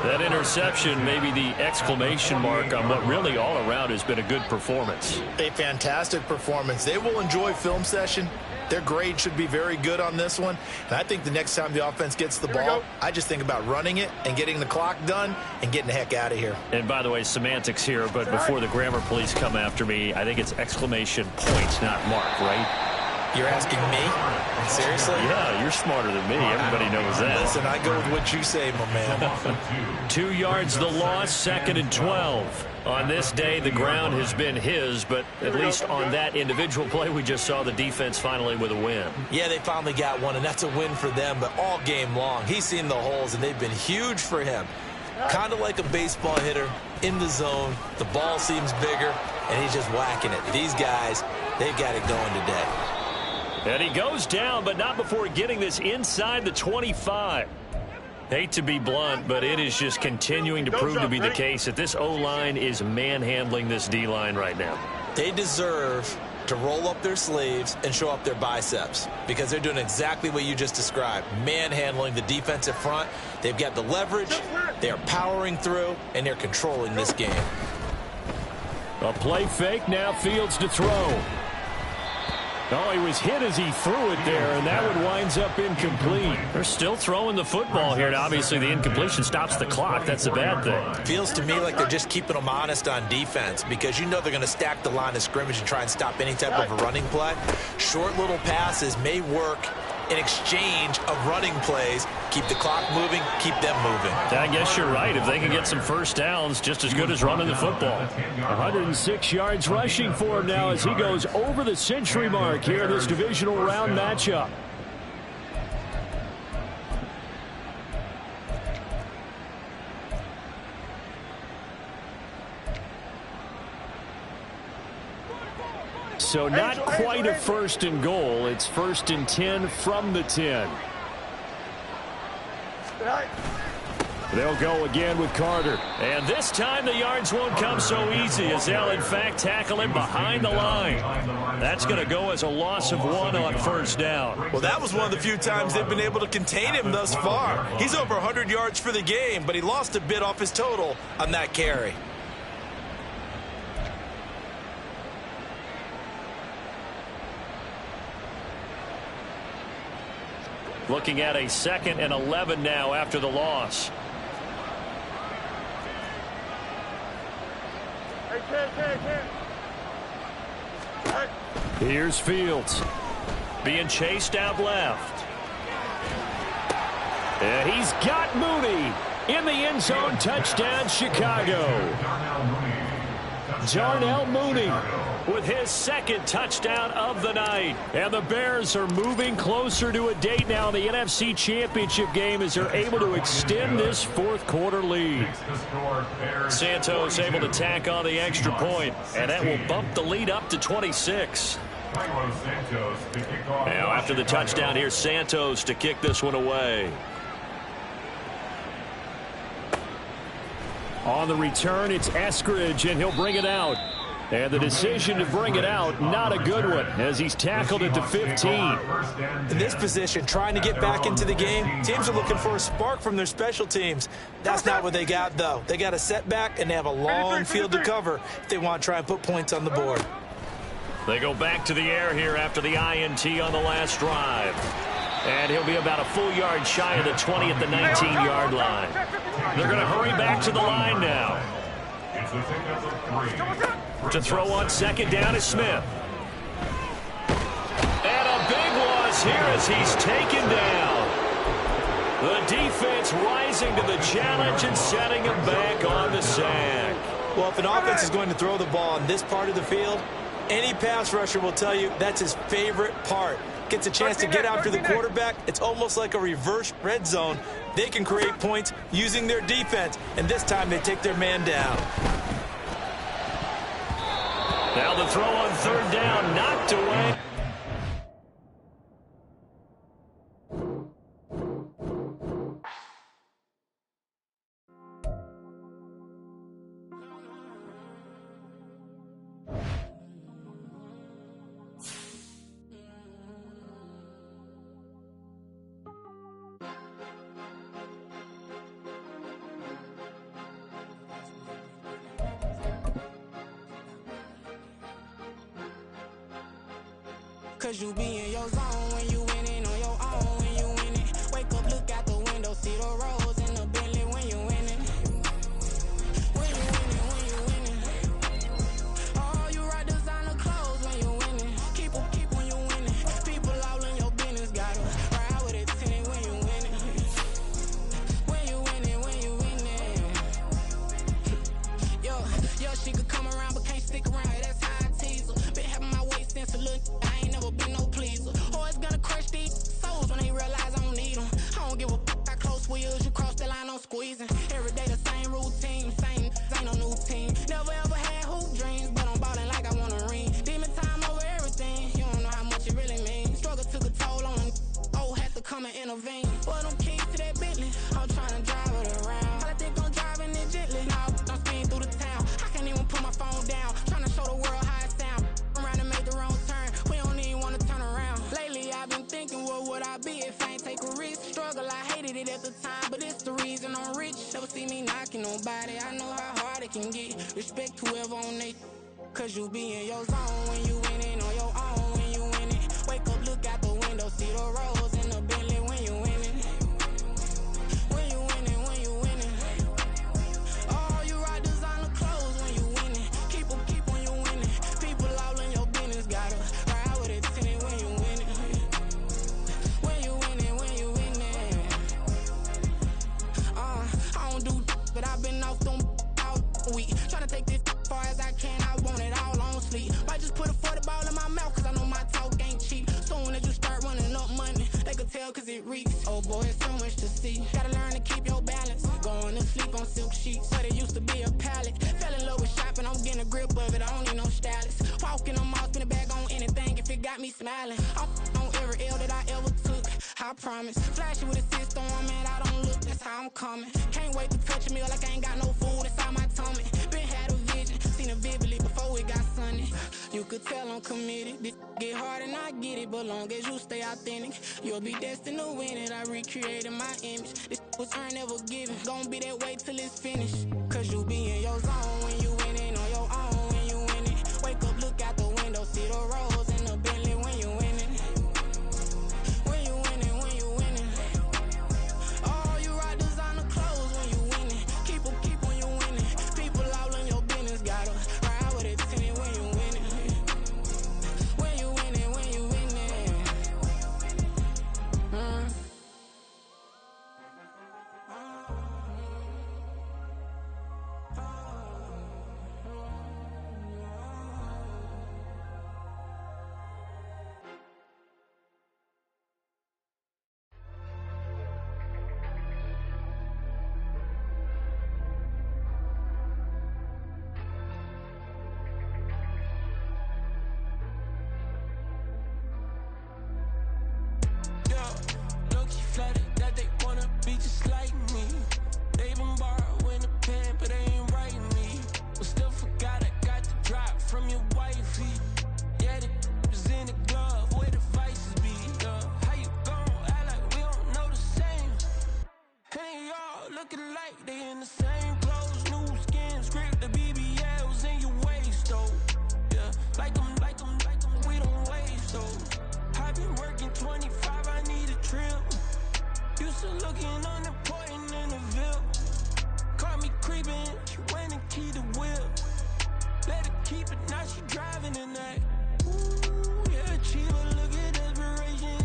That interception may be the exclamation mark on what really all around has been a good performance. A fantastic performance. They will enjoy film session. Their grade should be very good on this one. And I think the next time the offense gets the ball, I just think about running it and getting the clock done and getting the heck out of here. And by the way, semantics here, but before the grammar police come after me, I think it's exclamation point, not mark, right? You're asking me? Seriously? Yeah, you're smarter than me. Everybody knows that. Listen, I go with what you say, my man. 2 yards the loss, 2nd and 12. On this day, the ground has been his, but at least on that individual play, we just saw the defense finally with a win. Yeah, they finally got one, and that's a win for them, but all game long, he's seen the holes, and they've been huge for him. Kind of like a baseball hitter in the zone. The ball seems bigger, and he's just whacking it. These guys, they've got it going today. And he goes down, but not before getting this inside the 25. Hate to be blunt, but it is just continuing to prove to be the case that this O-line is manhandling this D-line right now. They deserve to roll up their sleeves and show up their biceps because they're doing exactly what you just described, manhandling the defensive front. They've got the leverage, they're powering through, and they're controlling this game. A play fake, now Fields to throw. Oh, he was hit as he threw it there, and that one winds up incomplete. They're still throwing the football here, and obviously the incompletion stops the clock. That's a bad thing. Feels to me like they're just keeping them honest on defense because you know they're going to stack the line of scrimmage and try and stop any type of a running play. Short little passes may work in exchange of running plays. Keep the clock moving, keep them moving. I guess you're right. If they can get some first downs, just as good as running the football. 106 yards rushing for him now as he goes over the century mark here in this divisional round matchup. So not quite a 1st and goal. It's 1st and 10 from the 10. They'll go again with Carter. And this time the yards won't come so easy as they'll in fact tackle him behind the line. That's going to go as a loss of 1 on 1st down. Well, that was one of the few times they've been able to contain him thus far. He's over 100 yards for the game, but he lost a bit off his total on that carry. Looking at a 2nd and 11 now after the loss. Here's Fields. being chased out left. And he's got Mooney in the end zone. Touchdown, Chicago. Darnell Mooney with his second touchdown of the night. And the Bears are moving closer to a date now in the NFC Championship game as they're able to extend this fourth quarter lead. Santos able to tack on the extra point, and that will bump the lead up to 26. Now after the touchdown, here's Santos to kick this one away. On the return, it's Eskridge, and he'll bring it out. And the decision to bring it out, not a good one, as he's tackled at the 15. In this position, trying to get back into the game, teams are looking for a spark from their special teams. That's not what they got, though. They got a setback, and they have a long field to cover if they want to try and put points on the board. They go back to the air here after the INT on the last drive. And he'll be about a full yard shy of the 20 at the 19-yard line. They're going to hurry back to the line now. To throw on second down is Smith. And a big loss here as he's taken down. The defense rising to the challenge and setting him back on the sack. Well, if an offense is going to throw the ball on this part of the field, any pass rusher will tell you that's his favorite part. Gets a chance to get after the quarterback. It's almost like a reverse red zone. They can create points using their defense, and this time they take their man down. Now the throw on third down, knocked away. Cause you be in your zone when you winning on your own when you winning. Wake up, look out the window, see the rose in the Bentley when you winning. When you winning. Oh, you ride designer clothes when you winning. Keep when you winning. People all in your business, gotta ride with it tinted when you winning. When you winning. Yo, she could come around but can't stick around. That's how I tease her. Been having my waist since a little. Been no pleaser. Always gonna crush these souls when they realize I don't need them. I don't give a f***. Got close wheels, you cross the line, I'm squeezing. Every day the same routine, same, ain't no new team. Never ever had hoop dreams, but I'm ballin' like I want a ring. Demon time over everything, you don't know how much it really means. Struggle took a toll on them, had to come and intervene. Boy, them keys to that Bentley, I'm tryna drive it around. I think I'm driving it gently, now I'm speeding through the town. I can't even put my phone down, tryna show the world how it sound. Around and make the wrong turn, we don't even wanna turn around. Lately I've been thinking, what would I be if I ain't take a risk? Struggle, I hated it at the time, but it's the reason I'm rich. Never see me knocking nobody, I know how hard it can get. Respect whoever on they, cause you be in your zone when you winning on your own when you winning. Wake up, look out the window, see the rose in the Bentley when you winning. When you winning. Oh, you ride designer clothes when you winning. Keep when you winning. People all in your business, gotta ride with it tinted when you winning. When you winning. I don't do but I've been off them all week. Tryna take this far as I can, I want it all on sleep. Might just put a 40 ball in my mouth, cause I know my talk ain't cheap. Soon as you start running up money, they could tell cause it reeks. Oh boy, it's so much to see. Gotta learn to keep your balance. Going to sleep on silk sheets, so they used to be a pallet. Fell in love with shopping, I'm getting a grip of it, I don't need no stylist. Walking them off, spin a bag on anything if it got me smiling. I'm on every L that I ever took, I promise. Flashing with a system, man, I don't look, that's how I'm coming. Can't wait to touch a meal like I ain't got no food inside my tummy. Been had a vision, seen it vividly before it got sunny. You could tell I'm committed, this get hard and I get it, but long as you stay authentic, you'll be destined to win it. I recreated my image, this was earned, never given. Gonna be that way till it's finished, cause you be in your zone when you winning on your own when you winning. Wake up, look out the window, see the rose in the Bentley when you winning. When you winning. Oh, you ride designer clothes when you winning. Keep when you winning. People all in your business, gotta ride with it tinted when you winning. When you winning. looking like they in the same clothes, new skin, script, the BBLs in your waist, though. Yeah, like them, we don't waste, though. I've been working 25, I need a trip. Used to looking unimportant in the Ville. Caught me creeping, she went and keyed the wheel. Let her keep it, now she driving in that. Ooh, yeah, achiever, look at desperation.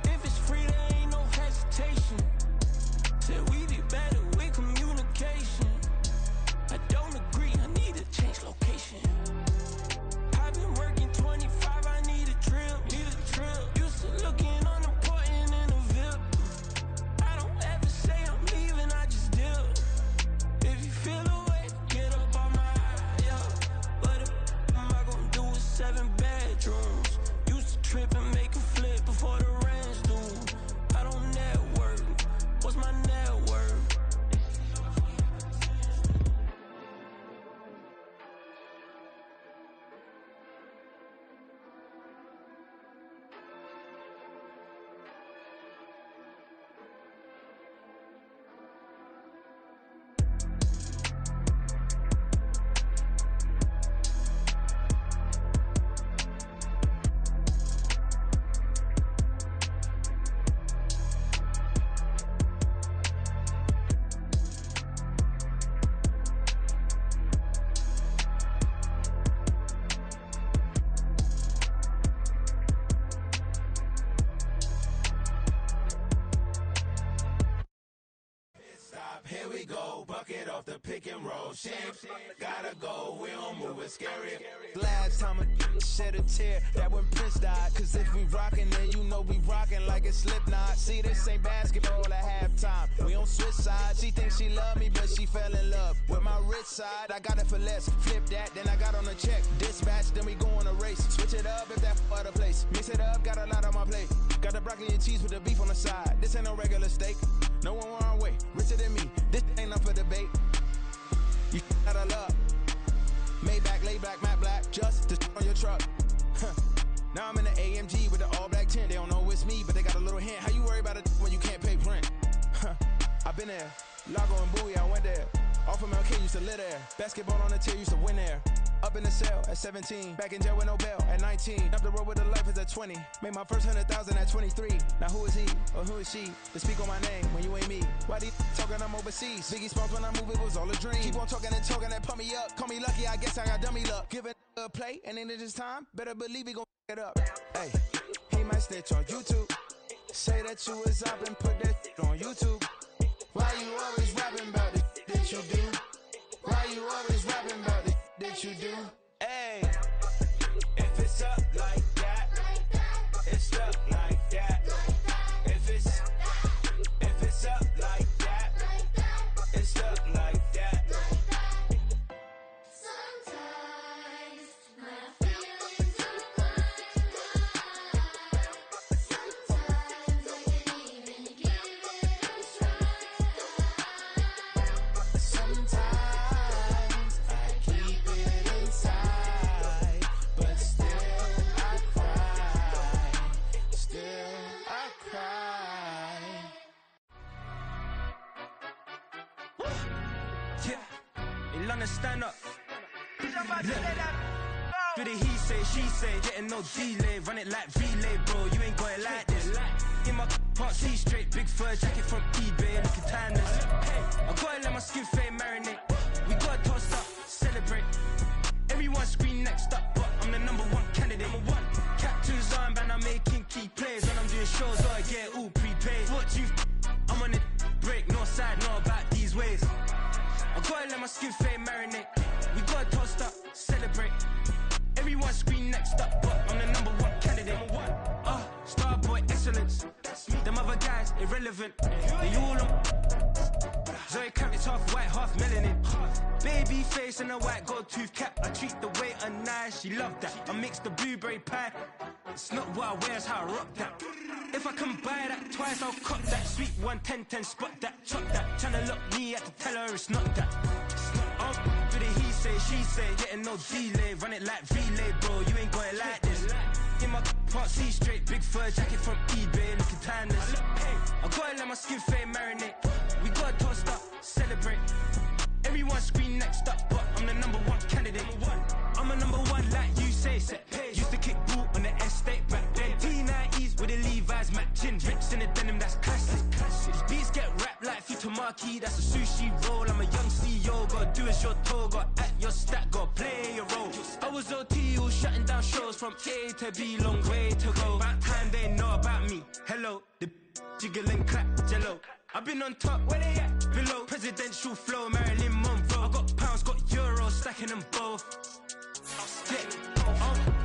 If it's free, there ain't no hesitation. Said we be better with communication. I don't agree, I need to change location. I've been working 25, I need a trip. Used to looking unimportant in the VIP. I don't ever say I'm leaving, I just dip. If you feel away, get up on my yeah. What am I gonna do with 7 bedrooms? Used to trip and make a flip before the rent's due. I don't network. What's my net worth? Here we go, bucket off the pick and roll. Shit, gotta go, we don't move, it's scary. Last time a shed a tear, that when Prince died. Cause if we rockin', then you know we rockin' like it's Slipknot. See, this ain't basketball at halftime. We on switch sides. She thinks she love me, but she fell in love with my rich side. I got it for less. Flip that, then I got on a check. Dispatch, then we go on a race. Switch it up if that other place. Mix it up, got a lot on my plate. Got the broccoli and cheese with the beef on the side. This ain't no regular steak. No one wrong way, richer than me. This ain't up for debate. You out of luck. Maybach, lay back, matte black, just to on your truck. Now I'm in the AMG with the all black tint. They don't know it's me, but they got a little hint. How you worry about it when you can't pay rent? I've been there. Lago and Bowie, I went there. Off of MLK, used to live there. Basketball on the tier, used to win there. Up in the cell at 17. Back in jail with no bail at 19. Up the road with the life is at 20. Made my first 100,000 at 23. Now who is he or who is she to speak on my name when you ain't me? Why they talking I'm overseas? Biggie Smalls when I move, it was all a dream. Keep on talking and talking and pump me up. Call me lucky, I guess I got dummy luck. Give it a play and then it's time. Better believe he gon' it up. Hey, he might snitch on YouTube. Say that you was up and put that on YouTube. Why you always rapping about it that you do? Why you always rapping about it that you do? Hey, if it's up like that, it's up like that. If it's up like that, it's up like that. Sometimes my feelings are blind. Sometimes I can't even give it a try. Sometimes I keep it inside, but still I cry. Still I cry. Yeah, in London, stand up. Look. For the he say, she say, getting no delay. Run it like relay, bro, you ain't got it like this. In my can't see straight, big fur jacket from eBay, looking timeless. Hey, I gotta let my skin fade marinate. We gotta toast up, celebrate. Everyone scream next up, but I'm the #1 candidate. Captain's armband, I'm making key plays. When I'm doing shows, I get all prepaid. What you I'm on it, break, no side, know about these ways. I gotta let my skin fade marinate. We gotta toast up, celebrate. Everyone scream next up, but I'm the #1 candidate. Starboy excellence. Them other guys irrelevant. They all on. Zoe Kravitz half white, half melanin. Baby face and a white gold tooth cap. I treat the waiter nice, she love that. I mix the blueberry pie. It's not what I wear, it's how I rock that. If I can buy that twice, I'll cop that. Sweet 110, spot that, chop that. Tryna lock me at to tell her it's not that. For the he say, she say, getting no delay. Run it like relay, bro, you ain't got it like this. In my can't see straight, big fur jacket from eBay, looking timeless. I gotta let my skin fade marinate. We gotta toast up, celebrate. Everyone scream next up, but I'm the number one candidate. I'm a number one like you say, set pace. Used to kick boot on the estate back then. T90s with the Levi's matching. Rips in the denim, that's classic. Beats get wrapped like Futamaki, that's a sushi roll. I'm a young CEO, gotta do as you're told. Gotta act your stat, gotta play your role. I was OT, all shutting down shows from A to B, long way to go. About time they know about me. Hello, the jiggle and clap, jello. I've been on top, where they at? Below. Presidential flow, Marilyn Monroe. I got pounds, got euros, stacking them both.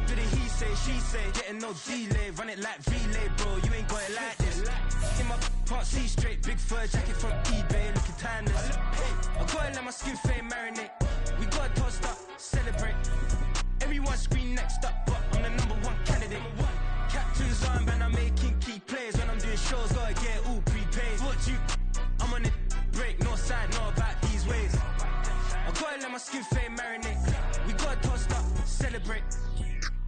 Bit of he say, she say, getting no delay. Run it like relay, bro, you ain't got it like this. In my can't see straight, big fur jacket from eBay, looking timeless. I gotta let my skin fade marinate. We gotta toast up, celebrate. Everyone scream next up, but I'm the number one candidate. Captain's armband, I'm making key plays. When I'm doing shows, gotta get all prepaid. What you? I'm on it, break, no side, know about these ways. I gotta let my skin fade marinate. We gotta toast up, celebrate.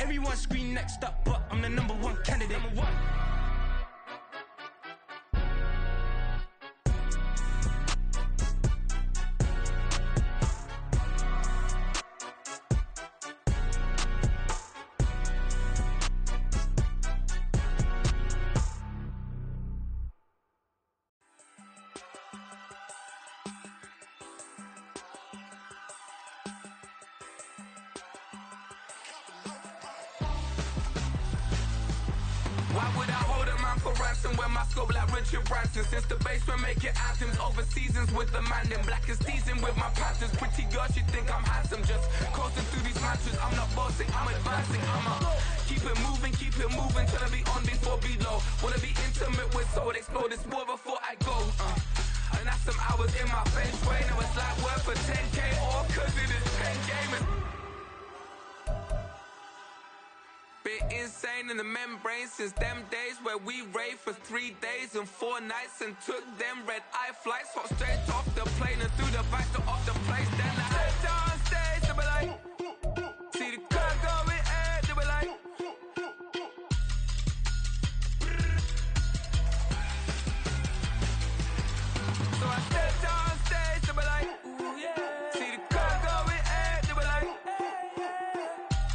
Everyone scream next up, but I'm the number one candidate. Why would I hold a man for ransom when my scope like Richard Branson? Since the basement making anthems over seasons with the man in black is teasing with my panthers. Pretty girl, she think I'm handsome, just coasting through these matches. I'm not bossing, I'm advancing. I'ma keep it moving till I be on before below. Wanna be intimate with soul, explore this war before I go. And that's some hours in my bench way. Now it's like work for 10K or cause it is 10 gamers. Been insane in the membrane since them days where we raved for 3 days and 4 nights and took them red eye flights, hop straight off the plane and through the back door of the place. Then I stepped on stage, they be like, see the crowd going ahead, they be like, so I stepped on stage, they be like, ooh yeah, see the crowd going ahead, they be like,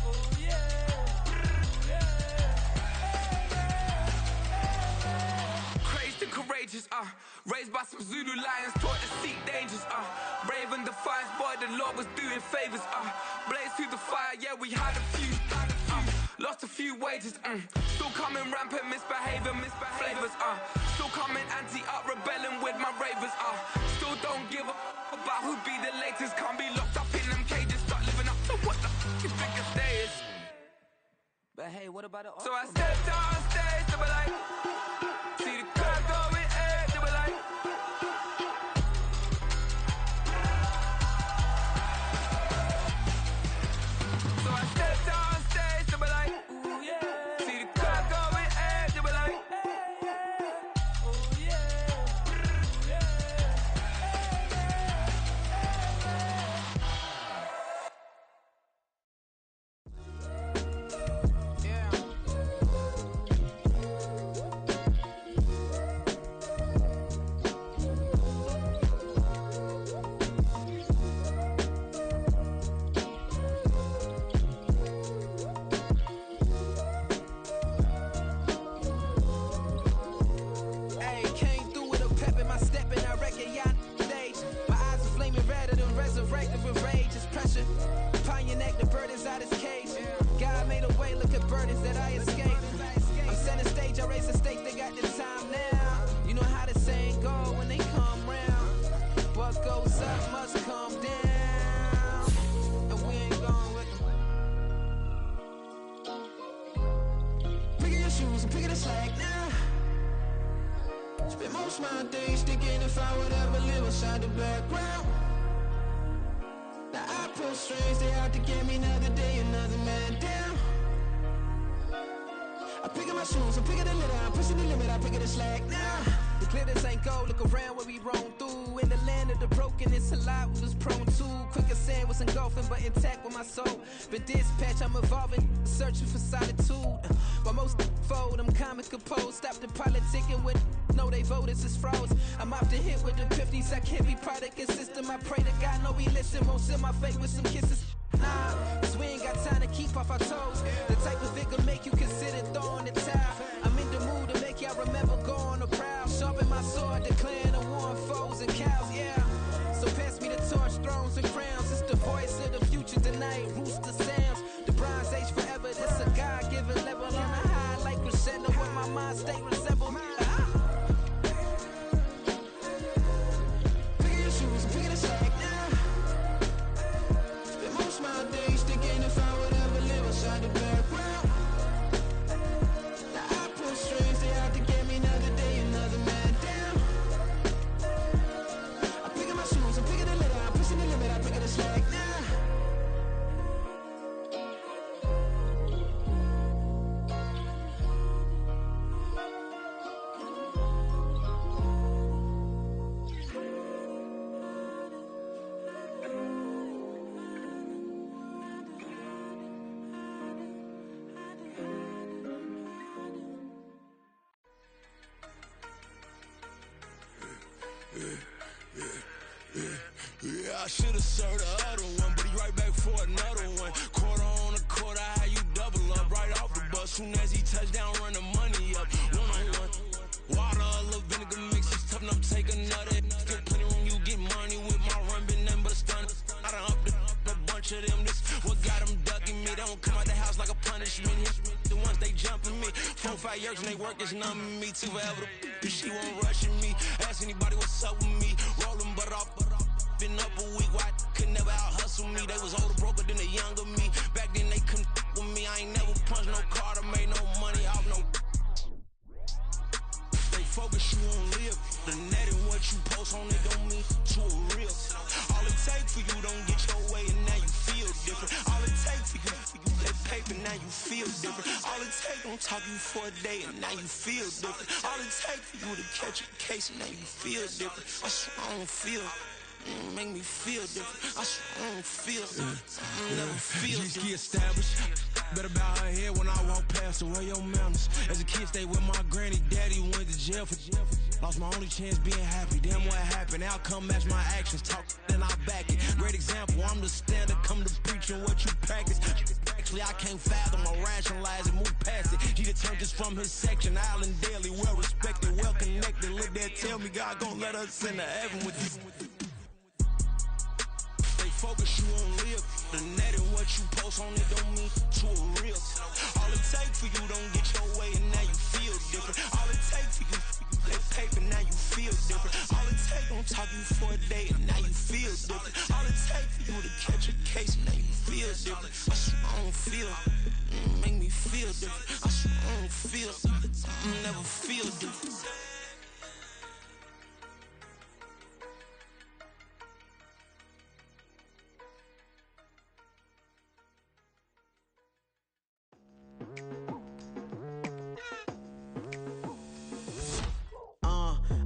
ooh yeah. Courageous, raised by some Zulu lions, taught to seek dangers, brave and defiant, boy, the Lord was doing favors, blaze through the fire, yeah, we had a few, lost a few wages, still coming rampant, misbehaving, flavors, still coming anti-up, rebelling with my ravers, still don't give a about who be the latest, can't be locked up in them cages, start living up to what the f you think your day is. But hey, what about the So I stepped on stage, they were like, see the crowd going ahead, they were like, so I stepped on stage, they were like, ooh yeah, see the crowd going ahead, they were like, ooh yeah, resurrected with rage, it's pressure. Upon your neck, the burden's out his cage. God made a way, look at burdens that I escaped. I'm center stage, I raise the stakes, they got the time now. You know how the saying go when they come round. What goes up must come down. And we ain't going with them. Picking your shoes and picking the slack now. Spend most of my days thinking if I would ever live inside the background. Now I pull strings, they out to get me another day, another man down. I pick up my shoes, I'm picking the litter, I'm pushing the limit, I pick up the slack now. The glitters ain't gold, look around where we roam through. in the land of the broken, it's a lot we was prone to. Quicker sand was engulfing, but intact with my soul. Been dispatched, I'm evolving, searching for solitude. While most fold, I'm comic composed. Stop the politicking with no, they voters is froze. I'm off the hit with the 50s, I can't be product and system. I pray to God, no, we listen. Won't seal my fate with some kisses. Nah, cause we ain't got time to keep off our toes. The type of vigor make you consider throwing the towel. I'm in the mood to make y'all remember going to proud. Sharpen my sword, declaring the war on foes and cows, yeah. So pass me the torch, thrones and crowns. It's the voice of the future tonight, rooster sounds. The Bronze Age forever, this a God-given level. On a high like crescendo, where my mind state resemble. Pick your shoes, pick the slack now. Spend most my days thinking if I would ever live inside the background. Now I pull strings, they out to get me another day, another man down. I'm picking my shoes, I'm picking the leather, I'm pushing the limit, I'm picking the slack now. Yeah, I should've served the other one, but he right back for another one. Quarter on a quarter, how you double up right off the bus. Soon as he touch down, run the money up. One-on-one. Water, a little vinegar mix, it's tough enough to take another. Still plenty room, you get money with my run, been nothing but a stun. I done upped a bunch of them, this what got them ducking me. They don't come out the house like a punishment. The ones they jumping me. 4-5 years and they work is numbing me. Too forever, she won't rushing me. Ask anybody what's up with me. Rolling butt off. Been up a week, why could never out hustle me? They was older, broker than the younger me. Back then they couldn't with me. I ain't never punched no card or made no money off no. They focus you on live. The net and what you post on it don't mean to a real. All it take for you don't get your way and now you feel different. All it take for you that paper, now you feel different. All it take don't talk you for a day and now you feel different. All it take for you to catch a case and now you feel different. That's what I don't feel. Make me feel different. I swear I don't feel never feel different. Established. Better bow her head when I walk past her. Where your manners? As a kid, stayed with my granny. Daddy went to jail for. Lost my only chance being happy. Damn, what happened? Outcome match my actions. Talk, then I back it. Great example. I'm the standard. Come to preaching what you practice. Actually, I can't fathom or rationalize and move past it. He determined this from his section. Island Daily, well respected, well connected. Look there, tell me God gon' let us into heaven with this. Focus you on live. The net and what you post on it don't mean to a real. All it take for you don't get your way and now you feel different. All it take for you that paper, now you feel different. All it take don't talk you for a day and now you feel different. All it take for you to catch a case and now you feel different. I swear I don't feel. Make me feel different. I swear I don't feel. Never feel different.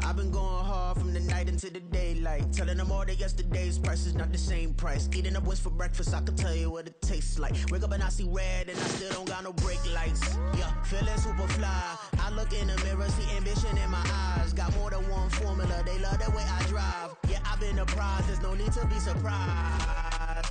I've been going hard from the night into the daylight. Telling them all that yesterday's price is not the same price. Eating up what's for breakfast, I can tell you what it tastes like. Wake up and I see red and I still don't got no brake lights. Yeah, feeling super fly. I look in the mirror, see ambition in my eyes. Got more than one formula, they love the way I drive. Yeah, I've been apprised, there's no need to be surprised.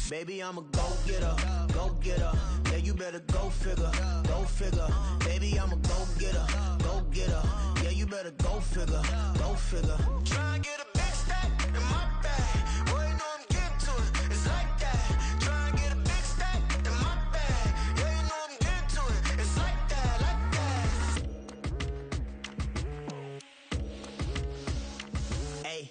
Baby, I'm a go-getter, go-getter. Yeah, you better go figure, go figure. Baby, I'm a go-getter, go-getter. Yeah, you better go figure, go figure. Try and get a big stack in my bag. Boy, you know I'm getting to it, it's like that. Try and get a big stack in my bag. Yeah, you know I'm getting to it, it's like that, like that. Hey.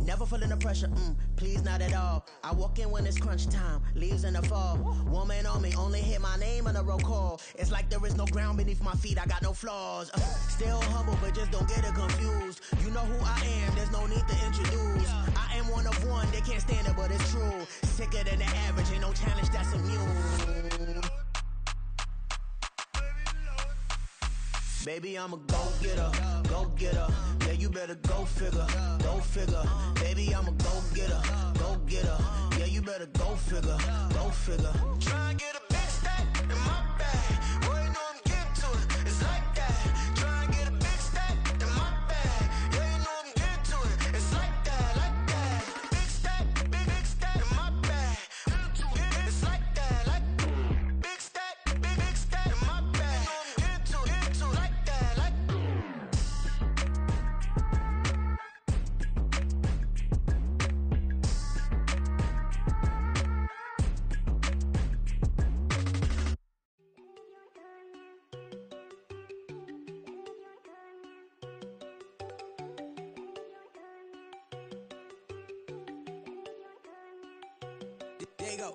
Never feeling the pressure, please not at all. I walk in when it's crunch time, leaves in the fall. Woman on me, only hit my name on a roll call. It's like there is no ground beneath my feet, I got no flaws. Still humble, but just don't get it confused. You know who I am, there's no need to introduce. I am one of one, they can't stand it, but it's true. Sicker than the average, ain't no challenge that's immune. Baby, I'm a go-getter, go get her. Yeah, you better go figure, go figure. Baby, I'm a go getter, go getter. Yeah, you better go figure, go figure. Try and get a big stack in my bag. Boy, you know I'm getting to it. It's like that. Try and get a big stack in my bag. Yeah, you know I'm getting to it. It's like that, like that. Big stack, big stack in my bag. It's like that, like big stack in my bag. Get to it, like that, like. There you go.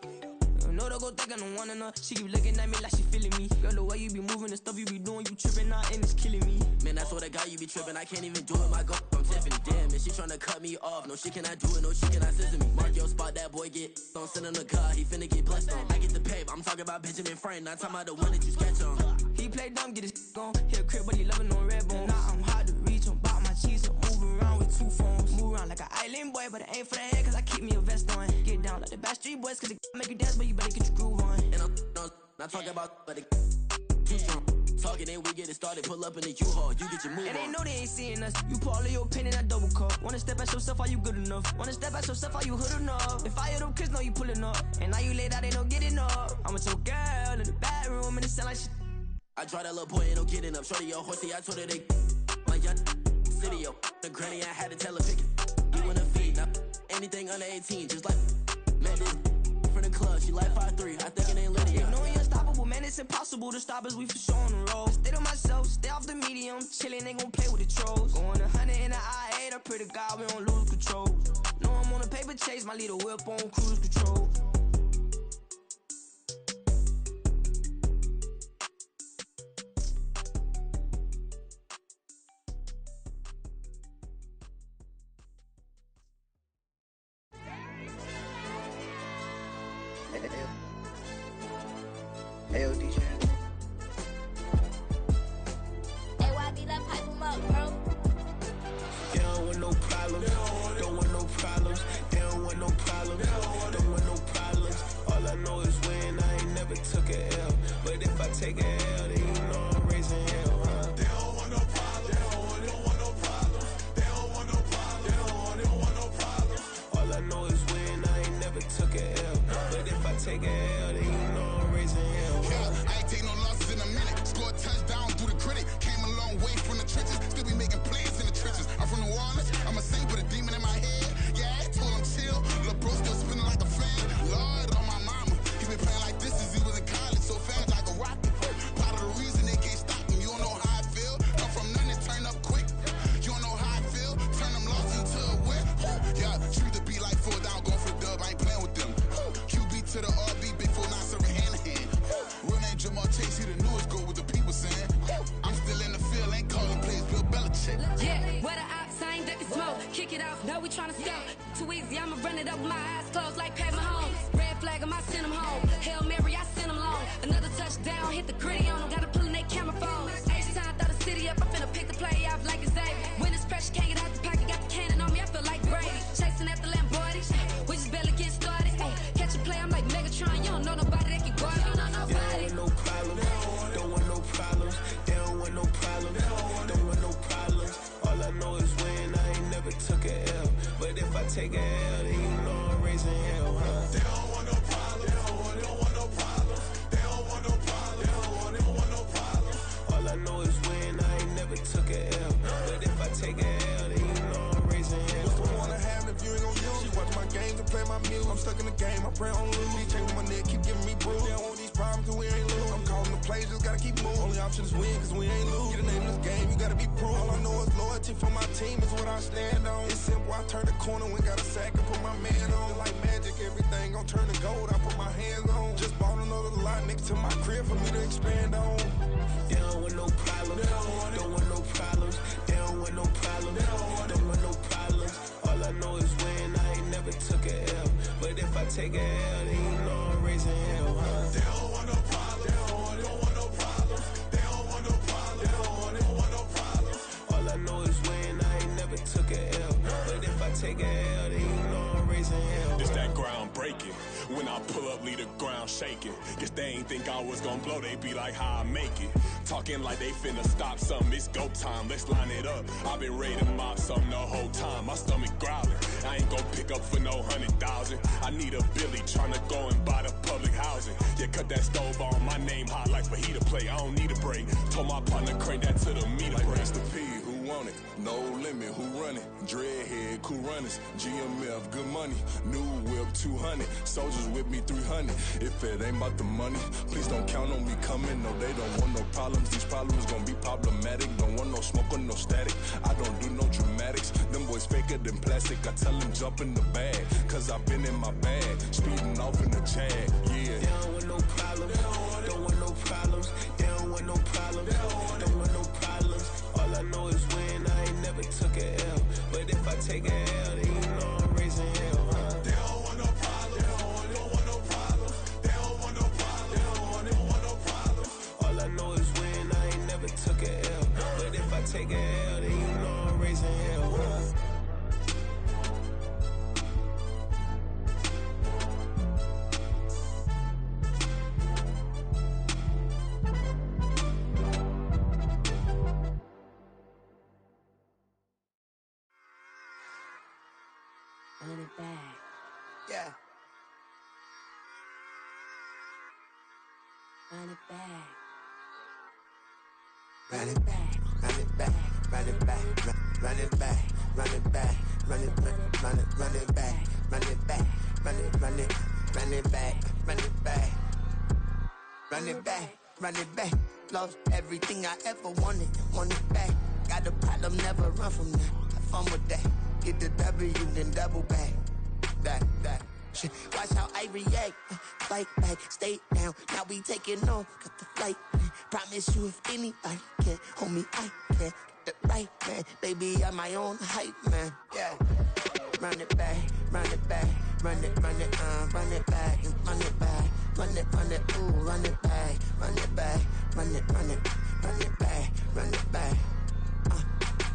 No, don't go think I don't want enough. She keep looking at me like she feeling me. Girl, the way you be moving, the stuff you be doing, you tripping out and it's killing me. Man, I swear to God, you be tripping. I can't even do it. My girl from Tiffany. Damn, and she tryna cut me off. No, she cannot do it. No, she cannot scissor me. Mark your spot, that boy get don't send him the car. He finna get blessed on. I get the pay, but I'm talking about Benjamin Franklin. Not talking about the one that you sketch on. He play dumb, get his gone. Hit a crib, but he loving on red bone. Now I'm hard to reach. I'm bout my cheese. I'm moving around with two phones. Move around like an island boy, but it ain't for the head, cause I keep me a vest on. Get down like the Backstreet Boys, cause it make you dance, but you better get your groove on. And I'm not talking about, but it too strong. Talking and we get it started, pull up in the U-Haul, you get your move on. And they know they ain't seeing us. You put all of your opinion, I double cup. Wanna step at yourself, are you good enough? Wanna step at yourself, are you hood enough? If I hear them kids, know you pulling up. And now you laid out, they don't get enough. I'm with your girl in the bedroom, and it sound like shit. I draw that little boy, ain't no getting up. Shorty, your horsey, I told her they my young city, yo. The granny, I had to tell her pick it. You in a feed, now anything under 18, just like man, this from the club, she like 5'3", I think it ain't Lydia. They know we unstoppable, man, it's impossible to stop us, we for sure on the road. Stay to myself, stay off the medium, chillin', they gon' play with the trolls. Going 100 in the I-8, I pray to God we don't lose control. Know I'm on a paper chase, my leader whip on cruise control. Hey, DJ. AYB, that pipe him up, bro. They don't want no problems. Don't want no problems. They don't want no problems. Don't want no problems. All I know is when I ain't never took a L. But if I take a L, then you know I'm raising hell, huh? They don't want no problems. They don't want no problems. They don't want no problems. They don't want no problems. All I know is when I ain't never took a L. But if I take a L, then you know I'm raising hell. Yeah, I ain't take no losses in a minute. Scored a touchdown through the critic. Came a long way from the trenches. Still be making plays in the trenches. I'm from New Orleans. I'm a saint with a demon in my head. Yeah, I told him chill. Lil' bro still spinning like a fan. Lord on my mama. He been playing like this since he was in college. So fast like a rocket. Part of the reason they can't stop him. You don't know how I feel. Come from nothing, turn up quick. You don't know how I feel. Turn them losses into a win. Yeah, treat the beat like 4 down. Going for the dub. I ain't playing with them. QB to the RB. Big 4 not serving hand to hand. Real name Jamal Chase. He the newest goal with the people saying. I'm still in the field. Ain't calling plays. Bill Belichick. Yeah, where the ops, I ain't ducking smoke. Kick it off, no, we tryna scout. Too easy, I'ma run it up with my eyes closed like Pat Mahomes. Red flag, I send him home. Hail Mary, I send him long. Another touchdown, hit the gritty on him. Gotta pull in they camera phones. H-time, throw the city up. I finna pick the play off like it's Xavier. When it's pressure, can't get out the pocket. Got the cannon on me, I feel like Brady. Chasing at the Lamborghini. We just barely getting started. Ay, catch a play, I'm like Megatron. You don't know nobody that can guard. You don't know nobody. They don't want no problems. Don't want no problems. They don't want no problems. Don't want no problems. All I know is when I ain't never took a L. But if I take a L, then you know I'm raising hell, huh? They don't want no problems. They don't want no problems. They don't want no problems. They don't want no problems. All I know is when I ain't never took a L. But if I take a L, then you know I'm raising hell. What's the one I have if you ain't gon' use? She watch my games and play my music. I'm stuck in the game, I pray on lose. DJ with my neck, keep giving me bruise. They don't want these problems cause we ain't lose. I'm calling the plays, just gotta keep moving. Only option is win cause we ain't lose. Get a name in this game, you gotta be proof. All I know is loyalty for my team is what I stand on. It's simple, I turn the corner, we got a sack and put my man on. Like magic, everything gon' turn to gold, I put my hands on. Just bought another lot next to my crib for me to expand on. They don't want no problems. Don't want no problems. They don't want no problems. Don't want no problems. All I know is when I ain't never took a L. But if I take a L, then you know I'm raising hell, huh? They don't want no problems. They don't want no problems. They don't want no problems. They don't want no problems. All I know When I pull up, leave the ground shaking. Guess they ain't think I was gonna blow, they be like, how I make it. Talking like they finna stop something, it's go time, let's line it up. I've been ready to mop something the whole time, my stomach growling. I ain't gon' pick up for no 100,000. I need a Billy tryna go and buy the public housing. Yeah, cut that stove on, my name hot like fajita play. I don't need a break. Told my partner crank that to the meter break. Like Mr. P, who want it? No limit, who run it? Dreadhead, cool runners. GMF, good money. New whip, 200. Soldiers with me, 300. If it ain't about the money, please don't count on me coming. No, they don't want no problems. These problems gon' be problematic. Don't want no smoke or no static. I don't do no dramatics. Them boys faker than plastic. I tell them jump in the bag, cause I've been in my bag. Speeding off in the Jag, yeah. They don't want no problems. Don't want no problems. They don't want no problems. Don't want no problems. All I know is win. I ain't never took a L. But if I take a L, then you know I'm raising hell, huh? They don't want no problems. They don't want no problems. They don't want no problems. They don't want no problems. All I know is win. I ain't never took a L. But if I take a L, then you know I'm raising hell, huh? Run it back. Yeah. Run it back. Run it back. Run it back. Run it back. Run it back. Run it back. Run it back. Run it back. Run it back. Run it run it run it back. Run it back. Run it back. Run it back. Lost everything I ever wanted. Want it back. Got a problem, never run from that. Have fun with that. Get the W, then double back. That. Shit. Watch how I react. Fight back, stay down. Now we taking off. Got the flight. Promise you if anybody can hold me, I can. Get the right man. Baby, I'm my own hype man. Yeah. Run it back. Run it back. Run it back. Run it back. Run it back. Ooh, run it back. Run it back. Run it back. Run it back.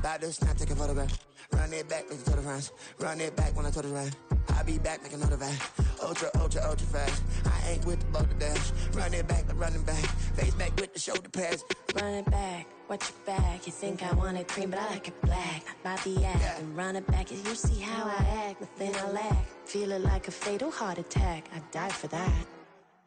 About to snap, take a photograph. Run it back, make it to the front. Run it back when I told it right. I'll be back, make another back. Ultra fast. I ain't with the boulder dash. Run it back, running back. Face back with the shoulder pads. Run it back, watch your back. You think I want it cream, but I like it black. About the act, yeah. And run it back. As you see how I act, nothing I lack. Feel it like a fatal heart attack. I died for that.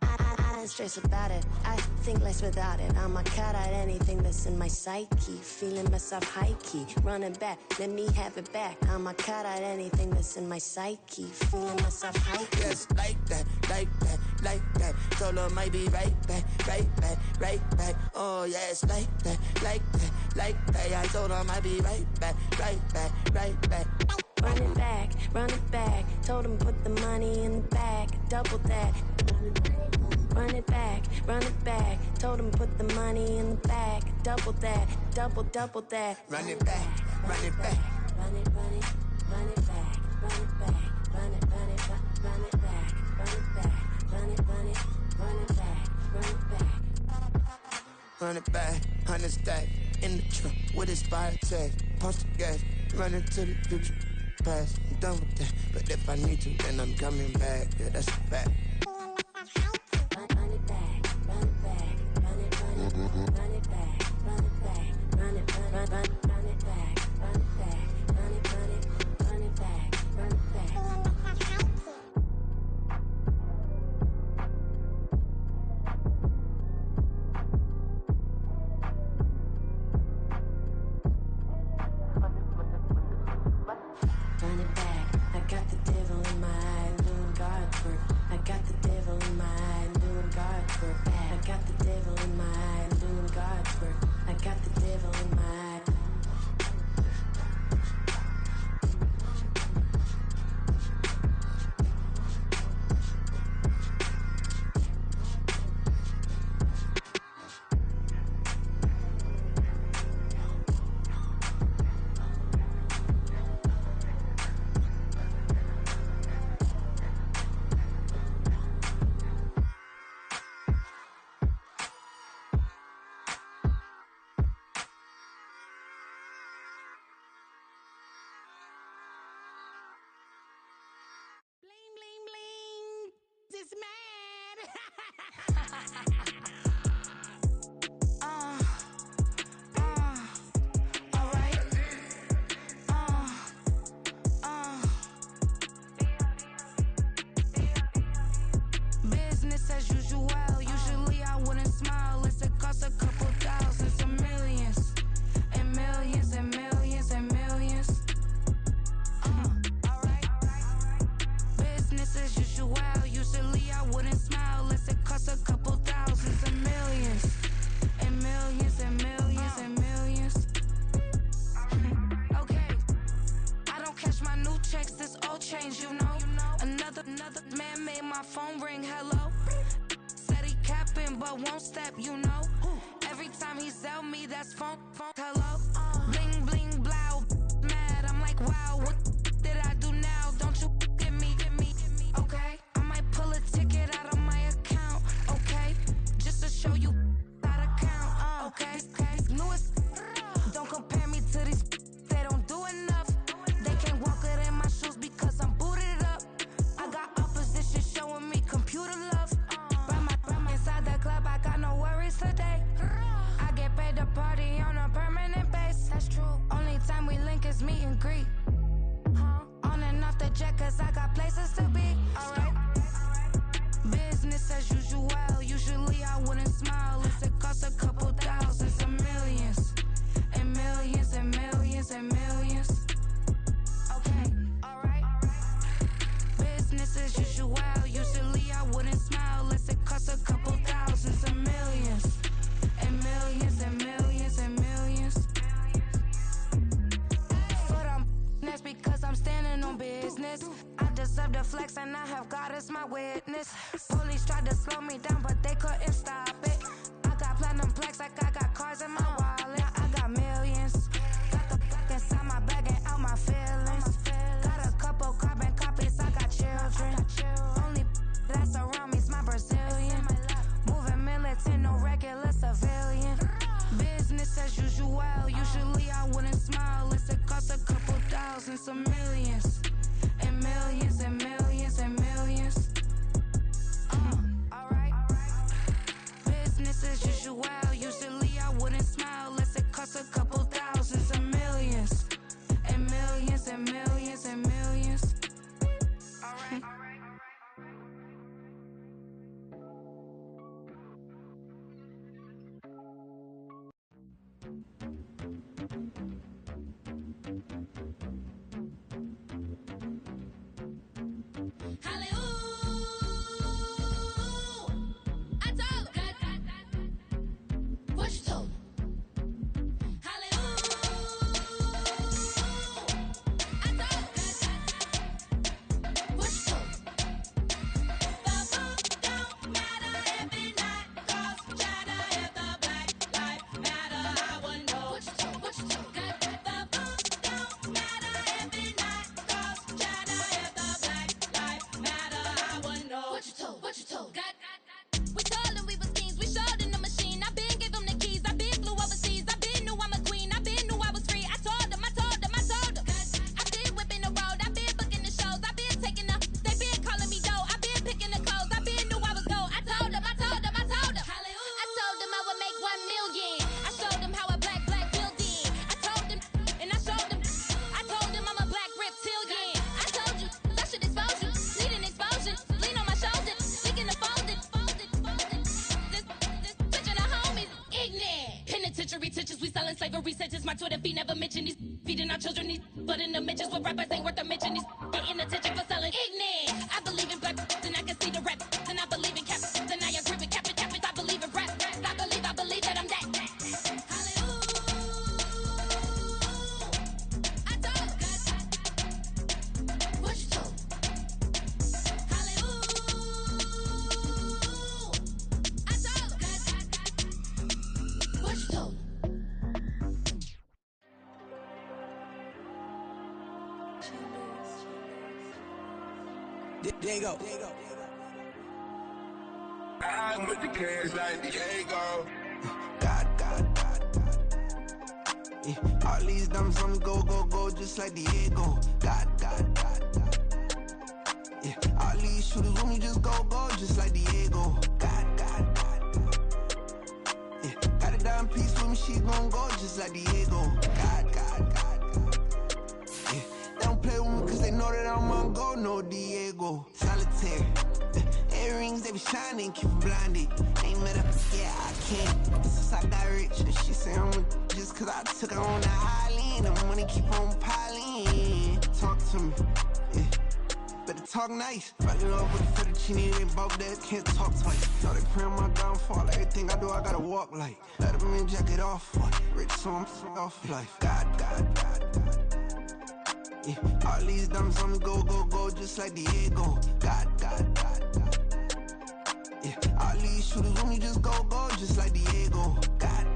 I don't stress about it. I think less without it. I'ma cut out anything that's in my psyche. Feeling myself high key. Running back, let me have it back. I'ma cut out anything that's in my psyche. Feeling myself high key. Yes, like that. Told her might be right back. Oh, yes, like that. I told her might be right back. Run it back. Told him put the money in the bag. Double that. Run it back. Told him put the money in the bag. Double that. Double that. Run it back. Run it back. Run it back. Run it back. Run it back. Run it back. Run it back. Run it back. Run it back. 100 stack in the trunk with his fire tag. Punch the gas. Running to the future. Past. I'm done with that. But if I need to, then I'm coming back. Yeah, that's a fact. Run it back. Run it back. Run it back. Run it back. Run it back. Run it back. Run it back. Run it back. Run it back. Run it back. Run it back. I got the devil in my eye, doing God's work. I got the devil in my eye, doing God's work. I got the devil in my eye, doing God's work. I got the devil in my eye. but won't step, you know. Every time he sell me, that's funk, hello. Bling, bling, blow, mad. I'm like, wow, what did I do now? Don't you get me, okay? I might pull a ticket out of my account, okay? Just to show you how to count, okay? Newest, don't compare me to these, they don't do enough. They can't walk it in my shoes because I'm booted up. I got opposition showing me computer love. Ram inside the club, I got no worries today. I get paid to party on a permanent base. That's true. Only time we link is meet and greet. On and off the jet, cause I got places to be. Alright. Business as usual. Usually I wouldn't smile if it cost a couple thousands and millions. And millions and millions and millions. Okay, alright. Business as usual. Usually I wouldn't smile unless it cost a couple thousands and millions. And millions and millions and millions. But that's because I'm standing on business. I deserve the flex and I have God as my witness. Police tried to slow me down but they couldn't stop it. I got platinum plaques like I got cars in my wallet. I got millions. Got the fuck inside my bag and out my feelings. Got a couple carbon copies, I got children. Only that's around me's my Brazilian. Moving militant, no regular civilian. Business as usual. Usually I wouldn't smile unless it cost a couple thousands of millions. And millions and millions and millions. Alright. Business as usual. Usually I wouldn't smile unless it cost a couple thousands of millions. And millions and millions and millions. Alright. Slavery sentence, my Twitter feed never mentioned these feeding our children these, but in the mentions what rappers ain't worth a mention these getting attention for selling ignorant. I believe in black and I can see the rap and I believe in cap and I agree with cap I believe in rap. I believe that I'm that. Diego. I'm with the cash like Diego. God. Yeah. All these diamonds on me go, just like Diego. God. Yeah. All these shooters with me just go, just like Diego. God. Yeah. Got a dime piece with me, she gon' go just like Diego. God. Yeah. They don't play with me cause they know that I'm on go, no Diego. Solitaire. Earrings, they be shining, keep them blinded. Ain't met up, yeah, I can't. Since I got rich, and she say I'm just cause I took her on the island. The money keep on piling. Talk to me, yeah. Better talk nice. Fucking up with the fettuccine, they both that can't talk twice. Know they pray on my downfall. Everything I do, I gotta walk like. Let them in, jacket off. Rich, so I'm off life. God. Yeah. All these diamonds on me go, just like Diego. God. Yeah. All these shooters when we just go, just like Diego. God.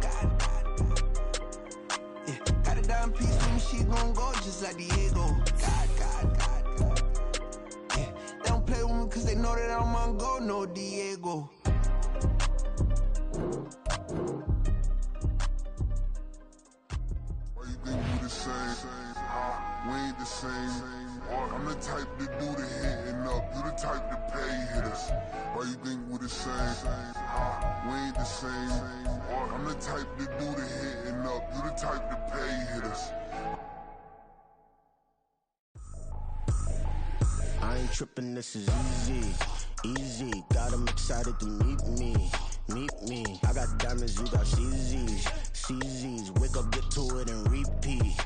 Yeah, got a dime piece when me, she gon' go just like Diego. God. Yeah, they don't play with me cause they know that I'm on go, no Diego. Why you think we the same? We ain't the same. I'm the type to do the hitting up. You the type to pay hitters. Why you think we the same? We ain't the same. I'm the type to do the hitting up. You the type to pay hitters. I ain't tripping, this is easy. Got 'em excited to meet me. I got diamonds, you got CZs. Wake up, get to it and repeat.